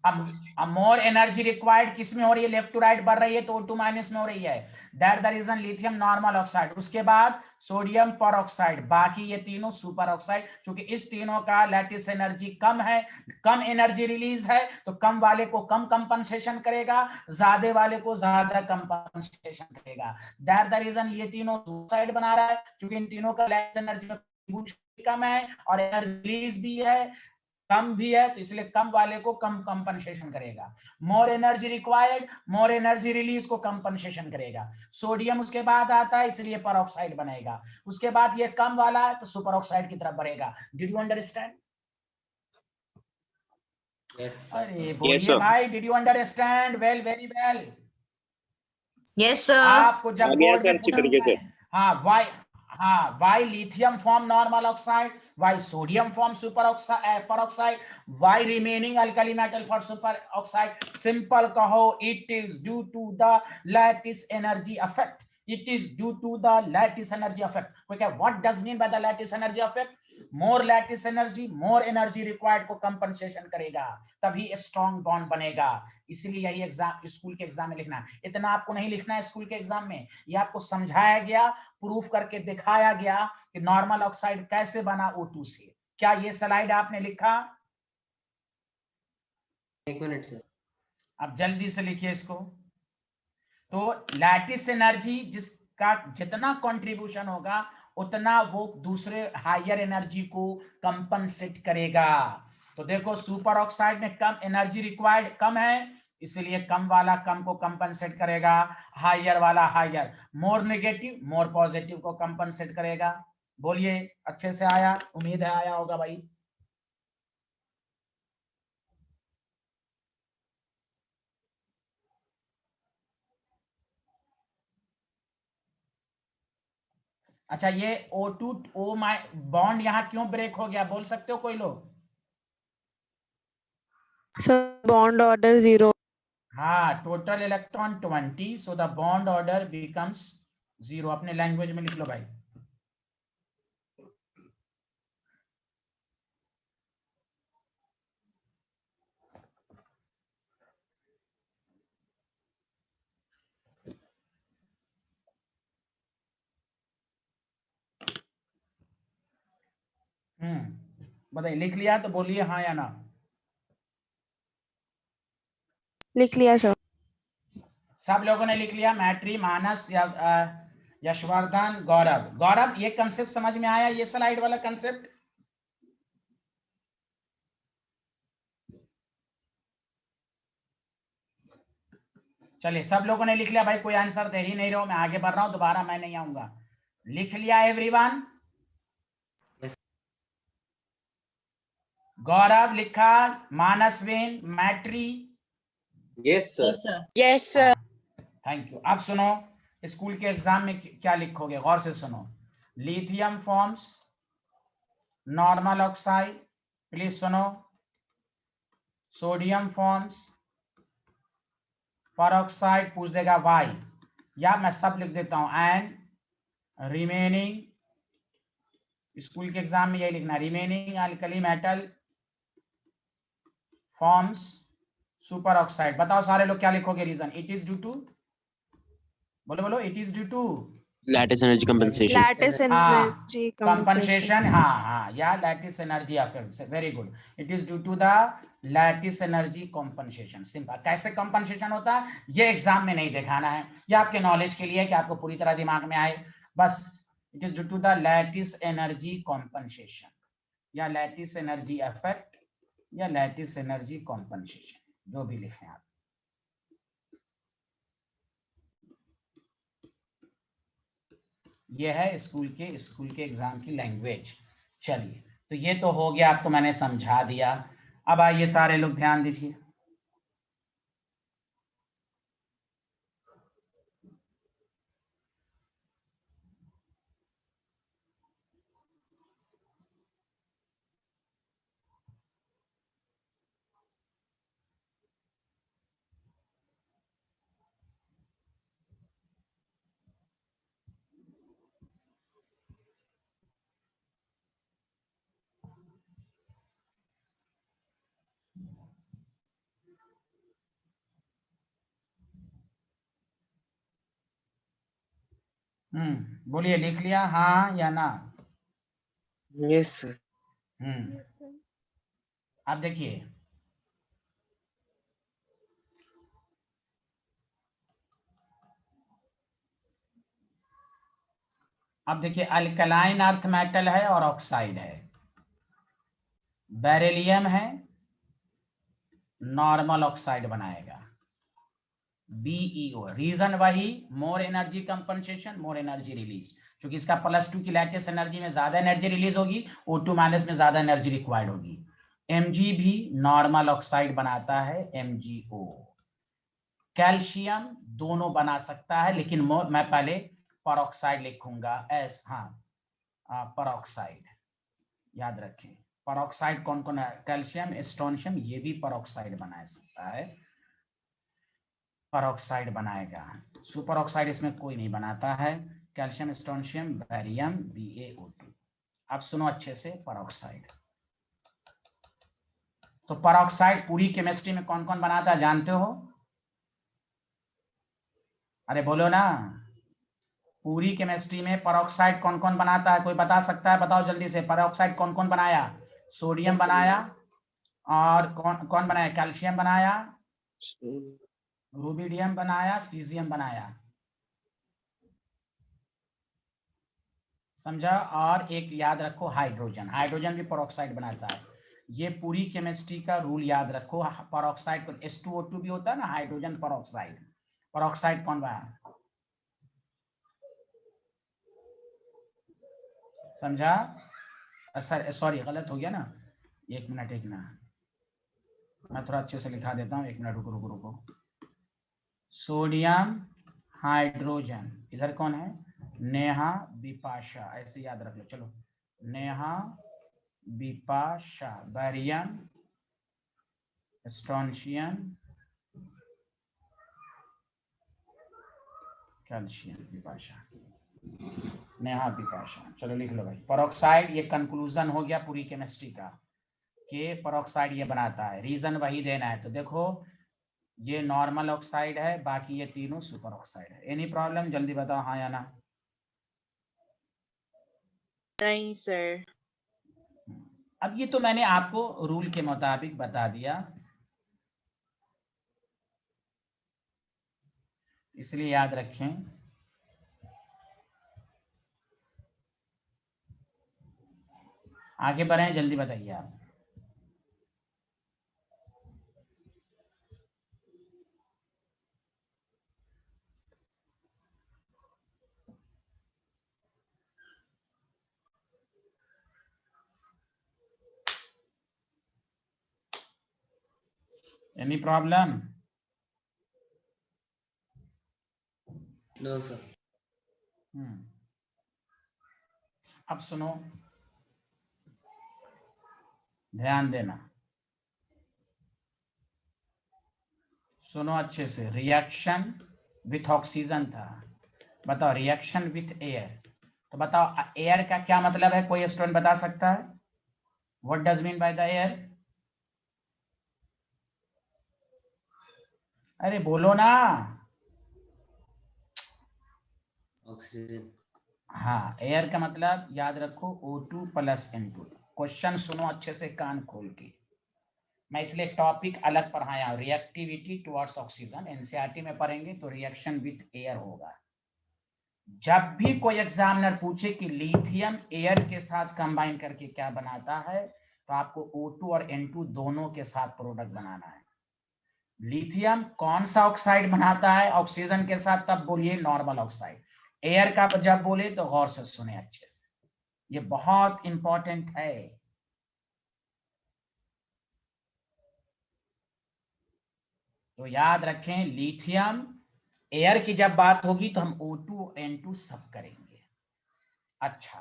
अब मोर एनर्जी रिक्वायर्ड किस में हो रही है, लेफ्ट टू राइट बढ़ रही है तो O2- में हो रही है, that the reason lithium normal oxide, उसके बाद सोडियम परऑक्साइड, बाकी ये तीनों सुपर ऑक्साइड। क्योंकि इस तीनों का लैटिस एनर्जी कम है, कम एनर्जी रिलीज है, तो कम वाले को कम कंपनसेशन करेगा, ज्यादा वाले को ज्यादा कंपनसेशन करेगा, दैट द रीजन ये तीनों सुसाइड बना रहा है। क्योंकि इन तीनों का लैटिस एनर्जी कम है और एनर्जी रिलीज भी है कम भी है, तो इसलिए कम वाले को कम कंपनसेशन करेगा। मोर एनर्जी रिक्वायर्ड, मोर एनर्जी रिलीज को कंपनसेशन करेगा। सोडियम उसके बाद आता है, इसलिए परऑक्साइड बनेगा। उसके बाद ये कम वाला है तो सुपर ऑक्साइड की तरफ बढ़ेगा। Did you understand? Yes sir. अरे बोलिए भाई, did you understand? Well, very well. Yes, sir. आपको जब आ गया बोर्ड सर में अच्छी तरीके से। Why lithium form normal oxide, why sodium form super oxide, why remaining alkali metal for super oxide, simple कहो, it is due to the lattice energy effect, it is due to the lattice energy effect. Okay, what does mean by the lattice energy effect? more lattice energy, more energy required को compensation करेगा, तभी strong bond बनेगा। इसलिए यही exam, school के exam में लिखना है। इतना आपको नहीं लिखना है स्कूल के एग्जाम में, ये आपको समझाया गया, प्रूफ करके दिखाया गया कि नॉर्मल ऑक्साइड कैसे बना O2 से। क्या ये स्लाइड आपने लिखा? एक मिनट सर। अब जल्दी से लिखिए इसको। तो लैटिस एनर्जी जिसका जितना कंट्रीब्यूशन होगा उतना वो दूसरे हायर एनर्जी को कंपनसेट करेगा। तो देखो सुपर ऑक्साइड में कम एनर्जी रिक्वायर्ड कम है, इसलिए कम वाला कम को कंपनसेट करेगा, हायर वाला higher, more negative more positive को कंपनसेट करेगा। बोलिए अच्छे से आया, उम्मीद है आया होगा भाई। अच्छा, ये O2 O बॉन्ड यहां क्यों ब्रेक हो गया, बोल सकते हो कोई लोग? Sir bond order 0। हाँ, total electron 20, so the bond order becomes 0। अपने लैंग्वेज में लिख लो भाई। बताइए, लिख लिया तो बोलिए हाँ या ना। लिख लिया सर। सब लोगों ने लिख लिया? मैट्री, मानस, यशवर्धन, गौरव। गौरव, ये कंसेप्ट समझ में आया, ये स्लाइड वाला कंसेप्ट? चलिए, सब लोगों ने लिख लिया भाई, कोई आंसर दे ही नहीं रहो, मैं आगे बढ़ रहा हूं, दोबारा मैं नहीं आऊंगा। लिख लिया एवरीवन? यस। गौरव लिखा, Manasvin, Maitri? Yes sir. Yes, sir. Yes sir. Thank you. अब सुनो, स्कूल के एग्जाम में क्या लिखोगे, गौर से सुनो। Lithium forms normal oxide, please सुनो। सोडियम फॉर्म्स परऑक्साइड, पूछ देगा वाई, या मैं सब लिख देता हूं, एंड रिमेनिंग, स्कूल के एग्जाम में यही लिखना, remaining alkali metal forms super oxide. बताओ सारे लोग क्या लिखोगे reason? It is due to, बोलो बोलो, it is due to Lattice energy compensation. Lattice energy compensation. हाँ, या lattice energy effect. Very good. It is due to the lattice energy compensation. Simple. कैसे कंपनसेशन होता है ये एग्जाम में नहीं दिखाना है, ये आपके नॉलेज के लिए है कि आपको पूरी तरह दिमाग में आए बस। It is due to the lattice energy compensation, या लैटिस एनर्जी इफेक्ट, या लैटिस एनर्जी कंपनसेशन, जो भी लिखें आप। ये है स्कूल के एग्जाम की लैंग्वेज। चलिए, तो ये तो हो गया, आपको मैंने समझा दिया। अब आइए सारे लोग ध्यान दीजिए। बोलिए, लिख लिया हाँ या ना? Yes, sir. अब देखिए, अब देखिए, अल्कलाइन अर्थ मेटल है और ऑक्साइड है। बेरिलियम है, नॉर्मल ऑक्साइड बनाएगा, BeO। रीजन वही, मोर एनर्जी कंपनसेशन, मोर एनर्जी रिलीज। क्योंकि इसका +2 की लैटिस एनर्जी में ज्यादा एनर्जी रिलीज होगी, O2 माइनस में ज्यादा एनर्जी रिक्वायर्ड होगी। Mg भी नॉर्मल ऑक्साइड बनाता है, MgO। कैल्शियम दोनों बना सकता है, लेकिन मैं पहले परऑक्साइड लिखूंगा एस, हाँ परऑक्साइड, याद रखें। परऑक्साइड कौन कौन है? कैल्शियम, स्ट्रोंशियम, ये भी परऑक्साइड बना सकता है, परऑक्साइड बनाएगा। सुपर ऑक्साइड इसमें कोई नहीं बनाता है। Calcium, strontium, barium, BaO2। अब सुनो अच्छे से, परऑक्साइड। तो परऑक्साइड पूरी केमिस्ट्री में कौन कौन बनाता है जानते हो? अरे बोलो ना, पूरी केमिस्ट्री में परऑक्साइड कौन कौन बनाता है? कोई बता सकता है? बताओ जल्दी से, परऑक्साइड कौन कौन बनाया? सोडियम बनाया, और कौन कौन बनाया? कैल्शियम बनाया, रुबिडियम बनाया, सीजियम बनाया, समझा? और एक याद रखो, हाइड्रोजन। हाइड्रोजन भी परऑक्साइड बनाता है। ये पूरी केमिस्ट्री का रूल याद रखो। परऑक्साइड को H2O2 भी होता है ना, हाइड्रोजन परऑक्साइड। परऑक्साइड कौन बना? समझा? सॉरी, गलत हो गया ना, एक मिनट मैं थोड़ा अच्छे से लिखा देता हूँ। एक मिनट, रुको रुको रुको। सोडियम, हाइड्रोजन, इधर कौन है? नेहा, बिपाशा, ऐसे याद रख लो। चलो, Neha, Bipasha, barium, strontium, calcium, Bipasha, Neha, Bipasha. चलो लिख लो भाई, परऑक्साइड। ये कंक्लूजन हो गया पूरी केमिस्ट्री का कि परऑक्साइड ये बनाता है। रीजन वही देना है। तो देखो, ये नॉर्मल ऑक्साइड है, बाकी ये तीनों सुपर ऑक्साइड है। Any problem? जल्दी बताओ हाँ या ना। नहीं सर। अब ये तो मैंने आपको रूल के मुताबिक बता दिया, इसलिए याद रखें। आगे बढ़ें, जल्दी बताइए आप। Any problem? No, sir. अब सुनो, ध्यान देना, सुनो अच्छे से। रिएक्शन विथ ऑक्सीजन था। बताओ, रिएक्शन विथ एयर। तो बताओ, एयर का क्या मतलब है? कोई स्टूडेंट बता सकता है? What does mean by the air? अरे बोलो ना। ऑक्सीजन। हाँ, एयर का मतलब याद रखो O2 प्लस N2। क्वेश्चन सुनो अच्छे से कान खोल के। मैं इसलिए टॉपिक अलग पढ़ाया हूं, रिएक्टिविटी टुवर्ड्स ऑक्सीजन। एनसीईआरटी में पढ़ेंगे तो रिएक्शन विथ एयर होगा। जब भी कोई एग्जामिनर पूछे कि लिथियम एयर के साथ कंबाइन करके क्या बनाता है, तो आपको O2 और N2 दोनों के साथ प्रोडक्ट बनाना है। लिथियम कौन सा ऑक्साइड बनाता है ऑक्सीजन के साथ, तब बोलिए नॉर्मल ऑक्साइड। एयर का जब बोले तो गौर से सुने अच्छे से, ये बहुत इंपॉर्टेंट है। तो याद रखें, लिथियम एयर की जब बात होगी तो हम O2 और N2 सब करेंगे। अच्छा,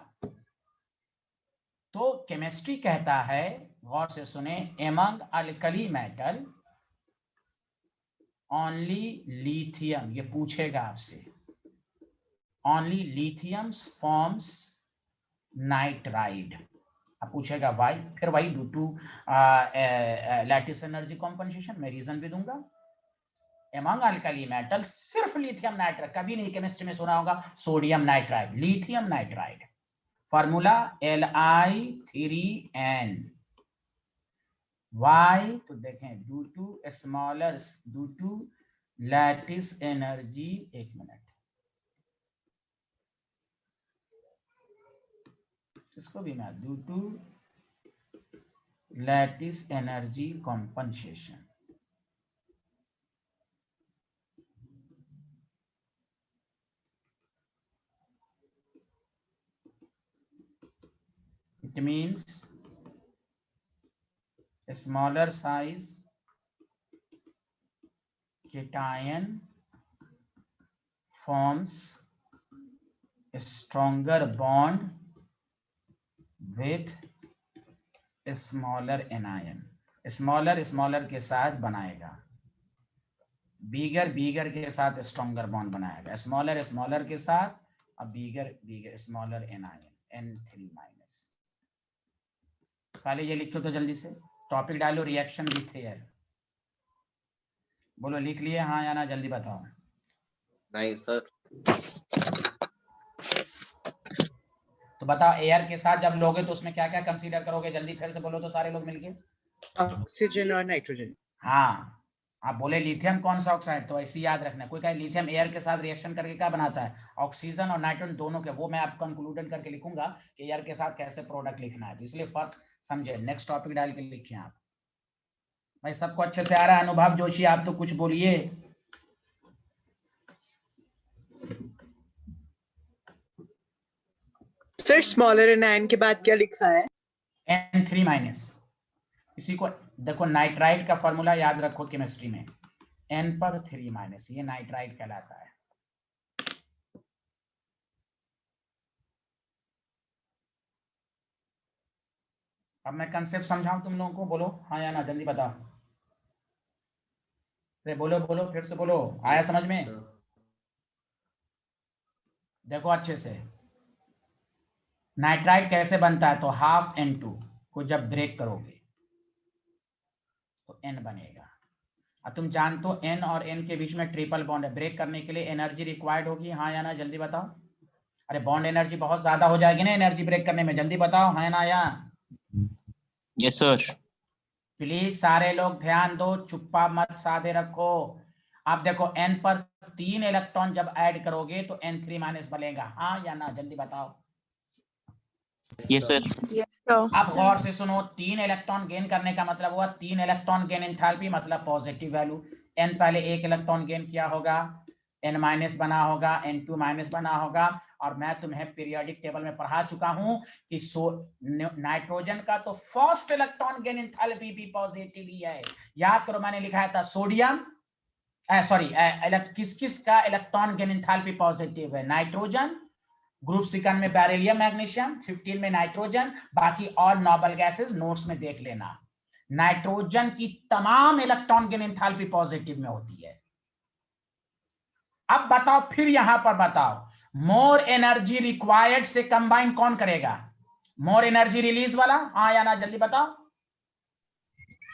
तो केमिस्ट्री कहता है, गौर से सुने, among alkali metal only lithium, ये पूछेगा आपसे, ओनली लिथियम फॉर्म्स नाइट्राइड। अब पूछेगा वाई, फिर why due to lattice energy compensation, मैं रीजन भी दूंगा। एमंग अल्कली मेटल सिर्फ लिथियम नाइट्राइड, कभी नहीं केमिस्ट्री में सुना होगा sodium nitride, lithium nitride. Formula Li3n। Why तो देखें, due to smaller, due to lattice energy, एक मिनट इसको भी मैं, due to lattice energy compensation. It means a smaller size cation forms a stronger bond with a smaller anion। Smaller के साथ बनाएगा, बिगर के साथ स्ट्रॉन्गर बॉन्ड बनाएगा, स्मॉलर के साथ, अब बिगर स्मॉलर एनायन N3-। पहले ये लिखो तो जल्दी से, टॉपिक डालो रिएक्शन विथ एयर। बोलो लिख लिए हाँ या ना, जल्दी बताओ। नहीं सर। तो बताओ, एयर के साथ जब लोगे तो उसमें क्या क्या कंसीडर करोगे, जल्दी फिर से बोलो तो सारे लोग मिलके। ऑक्सीजन और नाइट्रोजन। हाँ, आप बोले लिथियम कौन सा ऑक्साइड, तो ऐसे याद रखना। कोई कहे लिथियम एयर के साथ रिएक्शन करके क्या बनाता है, ऑक्सीजन और नाइट्रोजन दोनों के, वो मैं आपको कंक्लूडेड करके लिखूंगा कि एयर के साथ कैसे प्रोडक्ट लिखना है, इसलिए फर्क समझे। नेक्स्ट टॉपिक डाल के लिखिए आप। भाई सबको अच्छे से आ रहा है? अनुभव जोशी आप तो कुछ बोलिए। सर स्मॉलर एनायन के बाद क्या लिखा है? N3-। इसी को देखो, नाइट्राइड का फॉर्मूला याद रखो केमिस्ट्री में, N पर 3-, ये नाइट्राइड कहलाता है। अब मैं कंसेप्ट समझाऊं तुम लोगों को, बोलो हाँ या ना, जल्दी बताओ। बोलो बोलो फिर से बोलो, आया समझ में? देखो अच्छे से, नाइट्राइड कैसे बनता है, तो हाफ N2 को जब ब्रेक करोगे तो N बनेगा। अब तुम जानते हो N और N के बीच में ट्रिपल बॉन्ड है, ब्रेक करने के लिए एनर्जी रिक्वायर्ड होगी, हाँ या ना, जल्दी बताओ। अरे बॉन्ड एनर्जी बहुत ज्यादा हो जाएगी ना एनर्जी ब्रेक करने में, जल्दी बताओ हाँ ना या। Yes sir. प्लीज सारे लोग ध्यान दो, चुप्पा मत साधे रखो। आप देखो N पर 3 इलेक्ट्रॉन जब ऐड करोगे तो N3- बनेगा, हाँ या ना, जल्दी बताओ। Yes sir. अब गौर से सुनो, 3 इलेक्ट्रॉन गेन करने का मतलब हुआ 3 इलेक्ट्रॉन गेन एंथैल्पी, मतलब पॉजिटिव वैल्यू। N पहले 1 इलेक्ट्रॉन गेन किया होगा, N- बना होगा, N2- बना होगा। और मैं तुम्हें पीरियोडिक टेबल में पढ़ा चुका हूं कि नाइट्रोजन का तो फर्स्ट इलेक्ट्रॉन गेन एंथैल्पी भी पॉजिटिव ही है। याद करो, मैंने लिखा था सोडियम, सॉरी किस किस का इलेक्ट्रॉन गेन एंथैल्पी पॉजिटिव है, नाइट्रोजन, ग्रुप सेकंड में बेरिलियम मैग्नीशियम, 15 में नाइट्रोजन, बाकी और नोबल गैसेस नोट्स में देख लेना। नाइट्रोजन की तमाम इलेक्ट्रॉन गेन एंथैल्पी पॉजिटिव में होती है। अब बताओ, फिर यहां पर बताओ, मोर एनर्जी रिक्वायर्ड से कंबाइन कौन करेगा, मोर एनर्जी रिलीज वाला, हाँ या ना, जल्दी बताओ।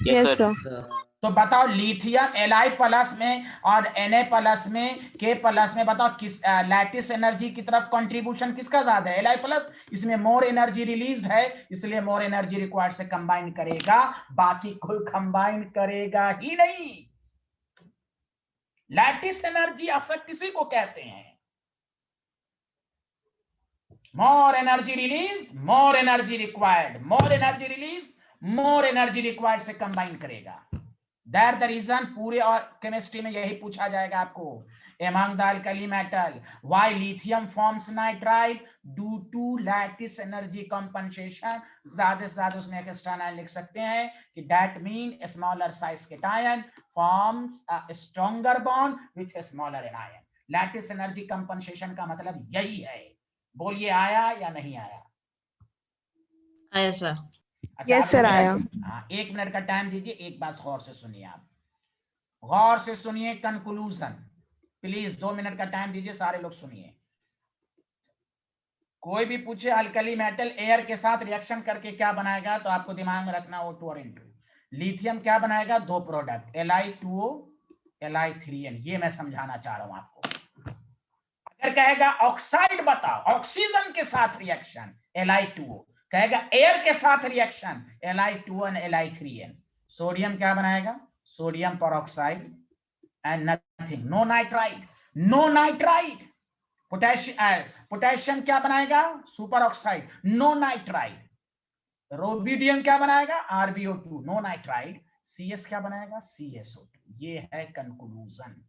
Yes sir. तो बताओ लिथियम Li+ में और Na+ में K+ में बताओ किस लैटिस एनर्जी की तरफ कंट्रीब्यूशन किसका ज्यादा है? Li+, इसमें मोर एनर्जी रिलीज्ड है, इसलिए मोर एनर्जी रिक्वायर्ड से कंबाइन करेगा, बाकी कोई कंबाइन करेगा ही नहीं। लैटिस एनर्जी अफेक्ट किसी को कहते हैं? मोर energy release, more energy required, मोर energy release, more energy required से कंबाइन करेगा। दैट द रीजन पूरे और केमिस्ट्री में यही पूछा जाएगा आपको। among the alkali metal why lithium forms nitride due to lattice energy compensation। ज्यादा से ज्यादा उसमें एक एक्स्ट्रा लाइन लिख सकते हैं कि that mean smaller size cation forms a stronger bond with a smaller anion। lattice energy compensation का मतलब यही है। बोलिए आया या नहीं आया? आया सर। अच्छा, Yes, sir, आप आया। हाँ, 1 मिनट का टाइम दीजिए, एक बात गौर से सुनिए। आप गौर से सुनिए, कंक्लूजन प्लीज 2 मिनट का टाइम दीजिए, सारे लोग सुनिए। कोई भी पूछे अल्कली मेटल एयर के साथ रिएक्शन करके क्या बनाएगा, तो आपको दिमाग में रखना O2 और N2। लिथियम क्या बनाएगा? 2 प्रोडक्ट Li2O Li3N। ये मैं समझाना चाह रहा हूं आपको। अगर कहेगा ऑक्साइड बताओ, ऑक्सीजन के साथ रिएक्शन Li2O, कहेगा एयर के साथ रिएक्शन Li2O Li3N। सोडियम क्या बनाएगा? Sodium peroxide and nothing, no nitride, no nitride. Potassium क्या बनाएगा? Super oxide, no nitride. Rubidium क्या बनाएगा? RbO2, no nitride. CS क्या बनाएगा? CSO2। ये है कंक्लूजन।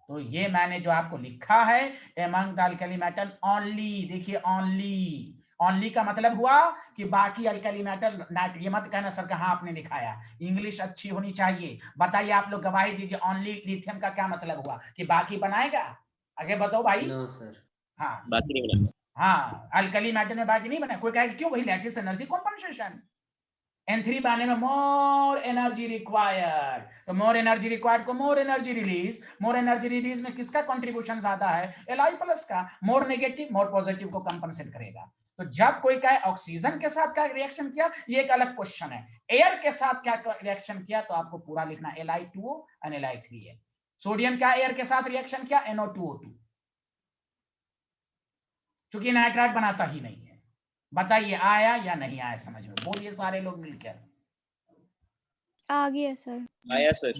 तो ये मैंने जो आपको लिखा है among the alkali metal only, देखिए only, ओनली का मतलब हुआ कि बाकी अल्कली मेटल नाइट। ये मत कहना सर कहां आपने लिखाया, इंग्लिश अच्छी होनी चाहिए। बताइए आप लोग गवाही दीजिए, ओनली लिथियम का क्या मतलब हुआ? कि बाकी बनाएगा? आगे बताओ भाई। No sir. हाँ, बाकी नहीं बना। हाँ, अल्कली मेटल में बाकी नहीं बना। कोई कहेगा क्यों? वही लैटिस एनर्जी कॉम्पनसेशन। N3 बनाने में मोर एनर्जी रिक्वायर्ड, तो मोर एनर्जी रिक्वायर्ड को मोर energy release, more energy release में किसका कंट्रीब्यूशन ज्यादा है? Li+ का। मोर नेगेटिव मोर पॉजिटिव को कंपनसेट करेगा। तो जब कोई कहे ऑक्सीजन के साथ क्या रिएक्शन किया, ये एक अलग क्वेश्चन है। एयर के साथ क्या रिएक्शन किया, तो आपको पूरा लिखना Li2O और Li3N। सोडियम क्या एयर के साथ रिएक्शन किया? NO2O2, चूंकि नाइट्राइड बनाता ही नहीं है। बताइए आया या नहीं आया समझ में? बोलिए सारे लोग मिलकर। आ गया सर। आया सर।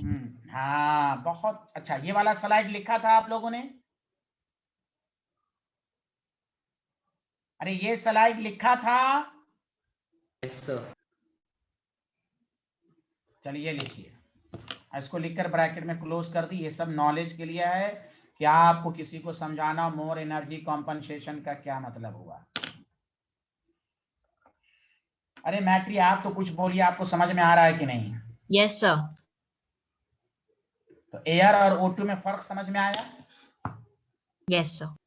हाँ, बहुत अच्छा। ये वाला स्लाइड लिखा था आप लोगों ने? अरे ये स्लाइड लिखा था? Yes sir. चलिए लिखिए, इसको लिखकर ब्रैकेट में क्लोज कर दी। ये सब नॉलेज के लिए है कि आपको किसी को समझाना मोर एनर्जी कॉम्पनसेशन का क्या मतलब हुआ। अरे मैट्री आप तो कुछ बोलिए, आपको समझ में आ रहा है कि नहीं? Yes sir. तो एयर और O2 में फर्क समझ में आया? Yes sir.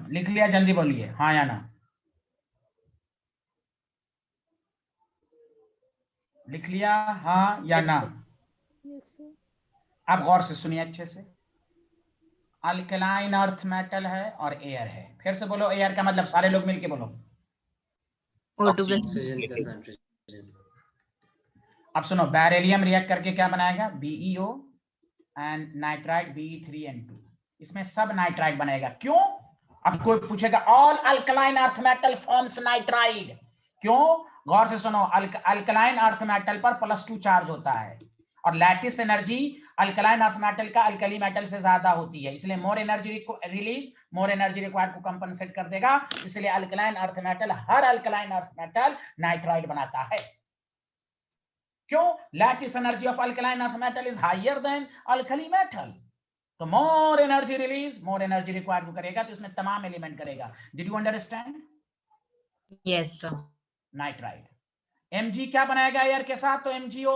लिख लिया? जल्दी बोलिए हाँ या ना। लिख लिया हाँ या ना? आप गौर से सुनिए अच्छे से। अल्कलाइन अर्थ मेटल है और एयर है। फिर से बोलो एयर का मतलब, सारे लोग मिलके बोलो। O2 oxygen plus nitrogen. अब सुनो, बेरिलियम रिएक्ट करके क्या बनाएगा? BeO and nitride Be3N2। इसमें सब नाइट्राइड बनेगा। क्यों? अब कोई पूछेगा all alkaline earth metal forms nitride, क्यों? गौर से सुनो, अल्कलाइन अर्थ मेटल पर +2 चार्ज होता है और lattice energy alkaline earth metal का अल्कली मेटल से ज्यादा होती है, इसलिए more energy release, more energy required को कंपनसेट कर देगा। इसलिए अल्कलाइन अर्थ मेटल, हर अल्कलाइन अर्थ मेटल नाइट्राइड बनाता है। क्यों? Lattice energy of alkaline earth metal is higher than alkali metal. तो more energy release, more energy required को करेगा, तो इसमें तमाम एलिमेंट करेगा। Did you understand? Yes, sir. Nitride. Mg क्या बनाएगा एयर के साथ, तो MgO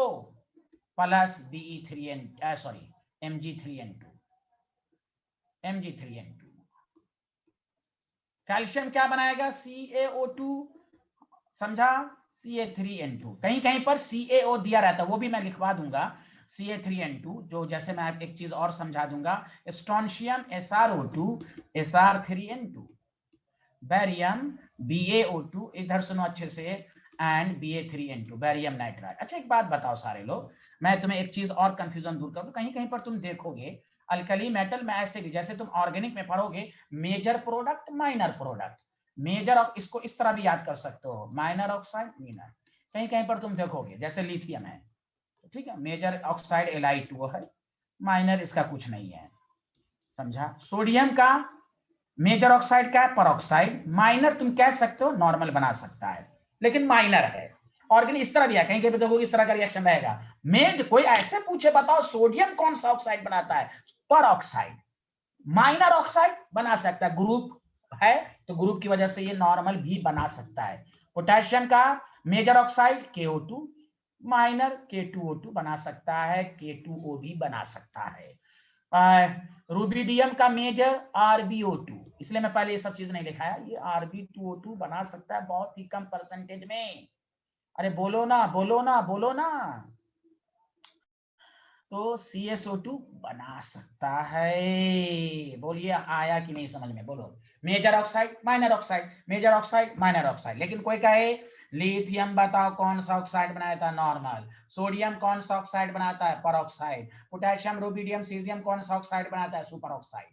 plus Be3N, sorry Mg3N2, Mg3N2। Calcium क्या बनाएगा, CaO2, समझा, Ca3N2। कहीं कहीं पर CaO दिया रहता है, वो भी मैं लिखवा दूंगा, Ca3N2। जो जैसे मैं एक चीज और समझा दूंगा, strontium SrO2 Sr3N2, barium BaO2, इधर सुनो अच्छे से, एंड Ba3N2, बैरियम नाइट्राइड। अच्छा एक बात बताओ सारे लोग, मैं तुम्हें एक चीज और कंफ्यूजन दूर कर दूं। कहीं कहीं पर तुम देखोगे अल्कली मेटल में ऐसे भी, जैसे तुम ऑर्गेनिक में पढ़ोगे major product minor product, major, इसको इस तरह भी याद कर सकते हो, माइनर ऑक्साइड मीनर। कहीं कहीं पर तुम देखोगे जैसे लिथियम है, ठीक है, मेजर ऑक्साइड Li2 है, माइनर इसका कुछ नहीं है, समझा। सोडियम का मेजर ऑक्साइड क्या है, परऑक्साइड, माइनर तुम कह सकते हो नॉर्मल बना सकता है, लेकिन माइनर है। ऑर्गेनिक इस तरह भी है, कहीं कहीं पे देखोगे इस तरह का रिएक्शन रहेगा। मेज कोई ऐसे पूछे बताओ सोडियम कौन सा ऑक्साइड बनाता है, परऑक्साइड, माइनर ऑक्साइड बना सकता है, ग्रुप है तो ग्रुप की वजह से ये नॉर्मल भी बना सकता है। पोटेशियम का major oxide KO2, minor K2O2 बना सकता है, K2O भी बना सकता है। रुबिडियम का मेजर RbO2, इसलिए मैं पहले ये सब चीज नहीं लिखाया, ये Rb2O2 बना सकता है बहुत ही कम परसेंटेज में। अरे बोलो ना, बोलो ना, बोलो ना। तो CSO2 बना सकता है, बोलिए आया कि नहीं समझ में, बोलो। Major oxide minor oxide, major oxide minor oxide. लेकिन कोई कहे लिथियम बताओ कौन सा ऑक्साइड बनाता है, नॉर्मल। सोडियम कौन सा ऑक्साइड बनाता है, परऑक्साइड। पोटेशियम रुबिडियम सीजियम कौन सा ऑक्साइड बनाता है, सुपर ऑक्साइड।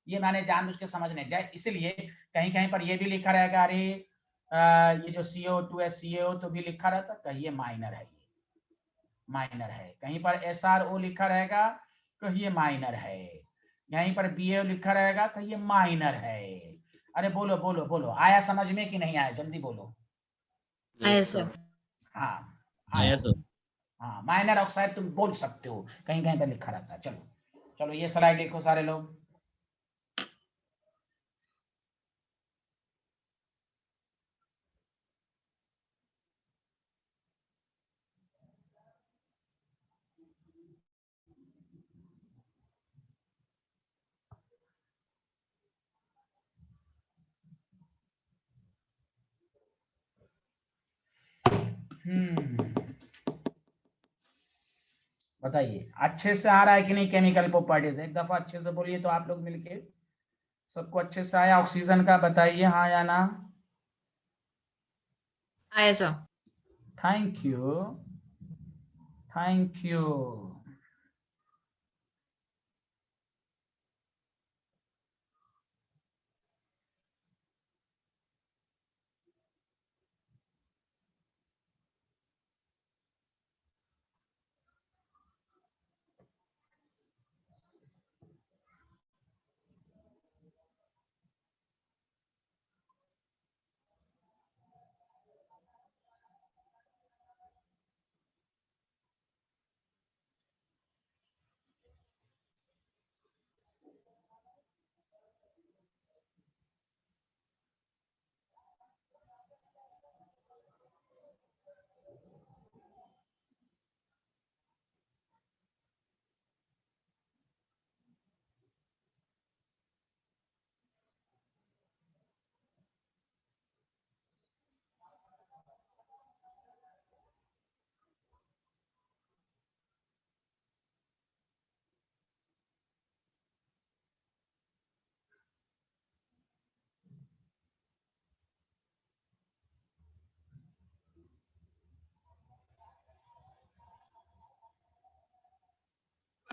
ये मैंने जानबूझ के समझने जाए, इसलिए कहीं कहीं पर ये भी लिखा रहेगा, अरे ये जो CO2 है, CaO तो भी लिखा रहता, कहिए माइनर है, माइनर है। कहीं पर SrO लिखा रहेगा, कहिए माइनर है। यहीं पर BaO लिखा रहेगा, कहिए माइनर है। अरे बोलो बोलो बोलो, आया समझ में कि नहीं आया, जल्दी बोलो। Yes, sir. हाँ आया आया, सर। हाँ माइनर ऑक्साइड तुम बोल सकते हो, कहीं कहीं पर लिखा रहता है। चलो चलो ये स्लाइड देखो सारे लोग। बताइए अच्छे से आ रहा है कि नहीं, केमिकल प्रॉपर्टीज एक दफा अच्छे से बोलिए तो आप लोग मिलके। सबको अच्छे से आया ऑक्सीजन का, बताइए हाँ या ना। Yes, sir. Thank you, thank you.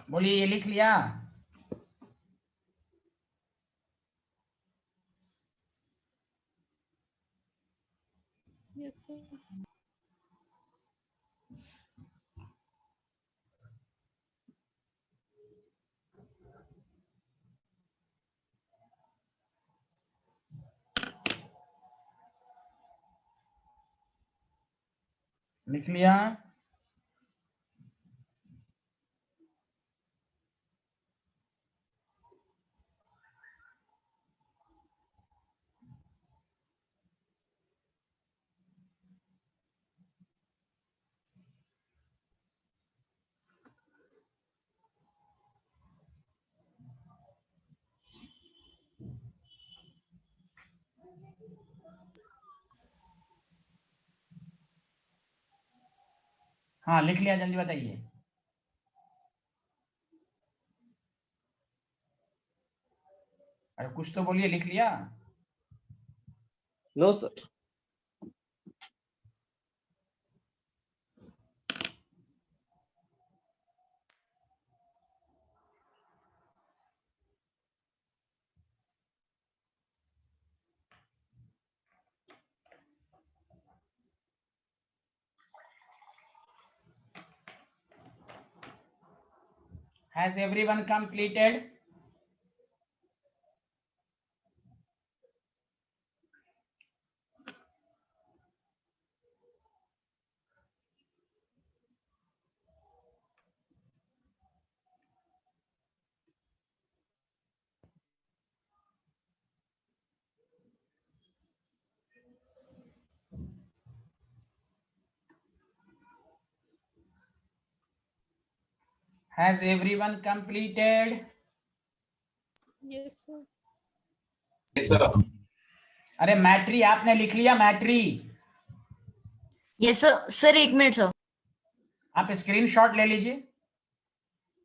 बोलिए ये लिख लिया। Yes sir. लिख लिया। हाँ लिख लिया, जल्दी बताइए। अरे कुछ तो बोलिए, लिख लिया? No sir. Has everyone completed? Has everyone completed? Yes, sir. Yes, sir. अरे मैट्री आपने लिख लिया? Maitri yes sir. Sir 1 minute sir. आप स्क्रीनशॉट ले लीजिए।